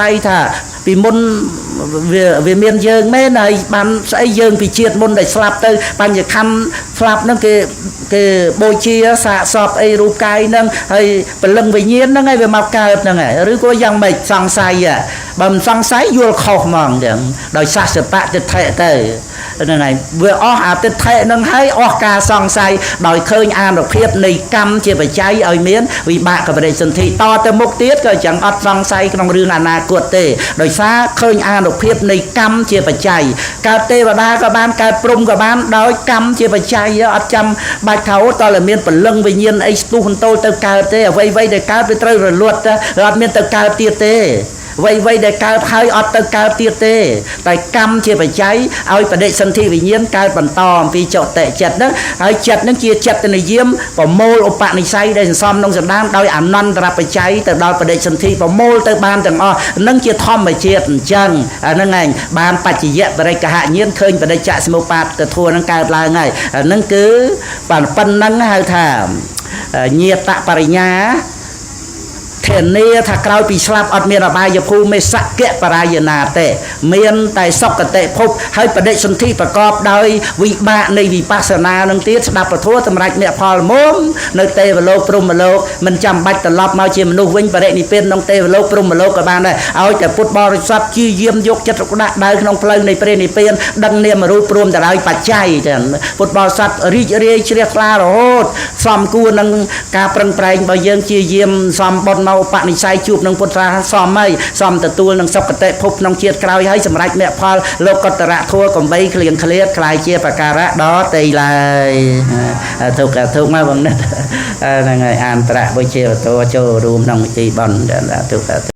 យថាពីមុនវាមានយើងមែនហើយបានស្អីយើងពីជាតិមុនដែលស្លាប់ទៅបញ្ញខណ្ឌស្លាប់ហ្នឹងគេបូជាសាកសពអីរូបកាយហ្នឹងហើយពលឹងវិញ្ញាណហ្នឹងហើយវាមកកើតហ្នឹងហើយឬក៏យ៉ាងម៉េចសង្ស័យបើមិនសង្ស័យយល់ខុសហ្មងទាំងដោយសាសបៈទិដ្ឋិទៅហ្នឹងហើយវាអស់អទិដ្ឋិហ្នឹងហើយអស់ការសង្ស័យដោយឃើញអានុភាពនៃកម្មជាបច្ច័យឲ្យមានវិបាកបរិសន្ធិតទៅមុខទៀតក៏chẳngអត់សង្ស័យក្នុងរឿងអនាគតទេដោយសារឃើញអានុភាពនៃកម្មជាបច្ច័យកើតទេវតាក៏បានកើតព្រំក៏បានដោយកម្មជាបច្ច័យអត់ចាំបាច់ថាអូតើមានពលឹងវិញ្ញាណអីស្ទុះបន្ទោលទៅកើតទេអ្វីៗដែលកើតវាត្រូវរលត់អត់មានទៅកើតទៀតទេអ្វីដែលកើតហើយអត់ទៅកើតទៀតទេតែកម្មជាបច្ច័យឲ្យបដិសន្ធិវិញ្ញាណកើតបន្តអំពីចតិចិត្តហ្នឹងហើយចិត្តហ្នឹងជាចិត្តនិយមប្រមូលឧបនិស្ស័យដែលសន្សំក្នុងសន្តានដោយអនន្តរបច្ច័យទៅដល់បដិសន្ធិប្រមូលទៅបានទាំងអស់ហ្នឹងជាធម្មជាតិអញ្ចឹងអាហ្នឹងឯងបានបច្ចយៈបរិក្ខញាណឃើញបដិច្ចសមុបាទធម៌ហ្នឹងកើតឡើងហើយហ្នឹងគឺប៉ុណ្ណឹងហៅថាញាតបរិញ្ញាធានាថាក្រោយពីស្លាប់អត់មានអបាយភូមិសក្យបរាយណាទេមានតែសុគតិភពហើយបដិសន្ធិប្រកបដោយវិបាកនៃវិបស្សនានឹងទៀតស្ដាប់ពធសម្រាប់អ្នកផលមុំនៅទេវលោកព្រហ្មលោកមិនចាំបាច់ត្រឡប់មកជាមនុស្សវិញបរិនិព្វានក្នុងទេវលោកព្រហ្មលោកក៏បានដែរឲ្យតែពុទ្ធបរិស័ទជាយាមយកចិត្តទុកដាក់ដើរក្នុងផ្លូវនៃព្រះនិព្វានដឹងនាមរូបព្រមតែដោយបច្ច័យចឹងពុទ្ធបរិស័ទរីករាយជ្រះថ្លារហូតសំគួរនឹងការប្រឹងប្រែងរបស់យើងជាយាមសំបុត្រមកឧបនិស្ស័យជួបនឹងពុទ្ធសាសនាសមហើយសមទទួលនឹងសុគតិភពក្នុងជាតិក្រោយហើយសម្រាប់មគ្គផលលោកតរៈធัวកំបីក្លៀងក្លៀតខ្លាយជាបការៈដល់ទីឡើយទុកមកបងនេះហ្នឹងហើយអានប្រាក់វិជាវតចូលរួមក្នុងពិធីបន់ទុក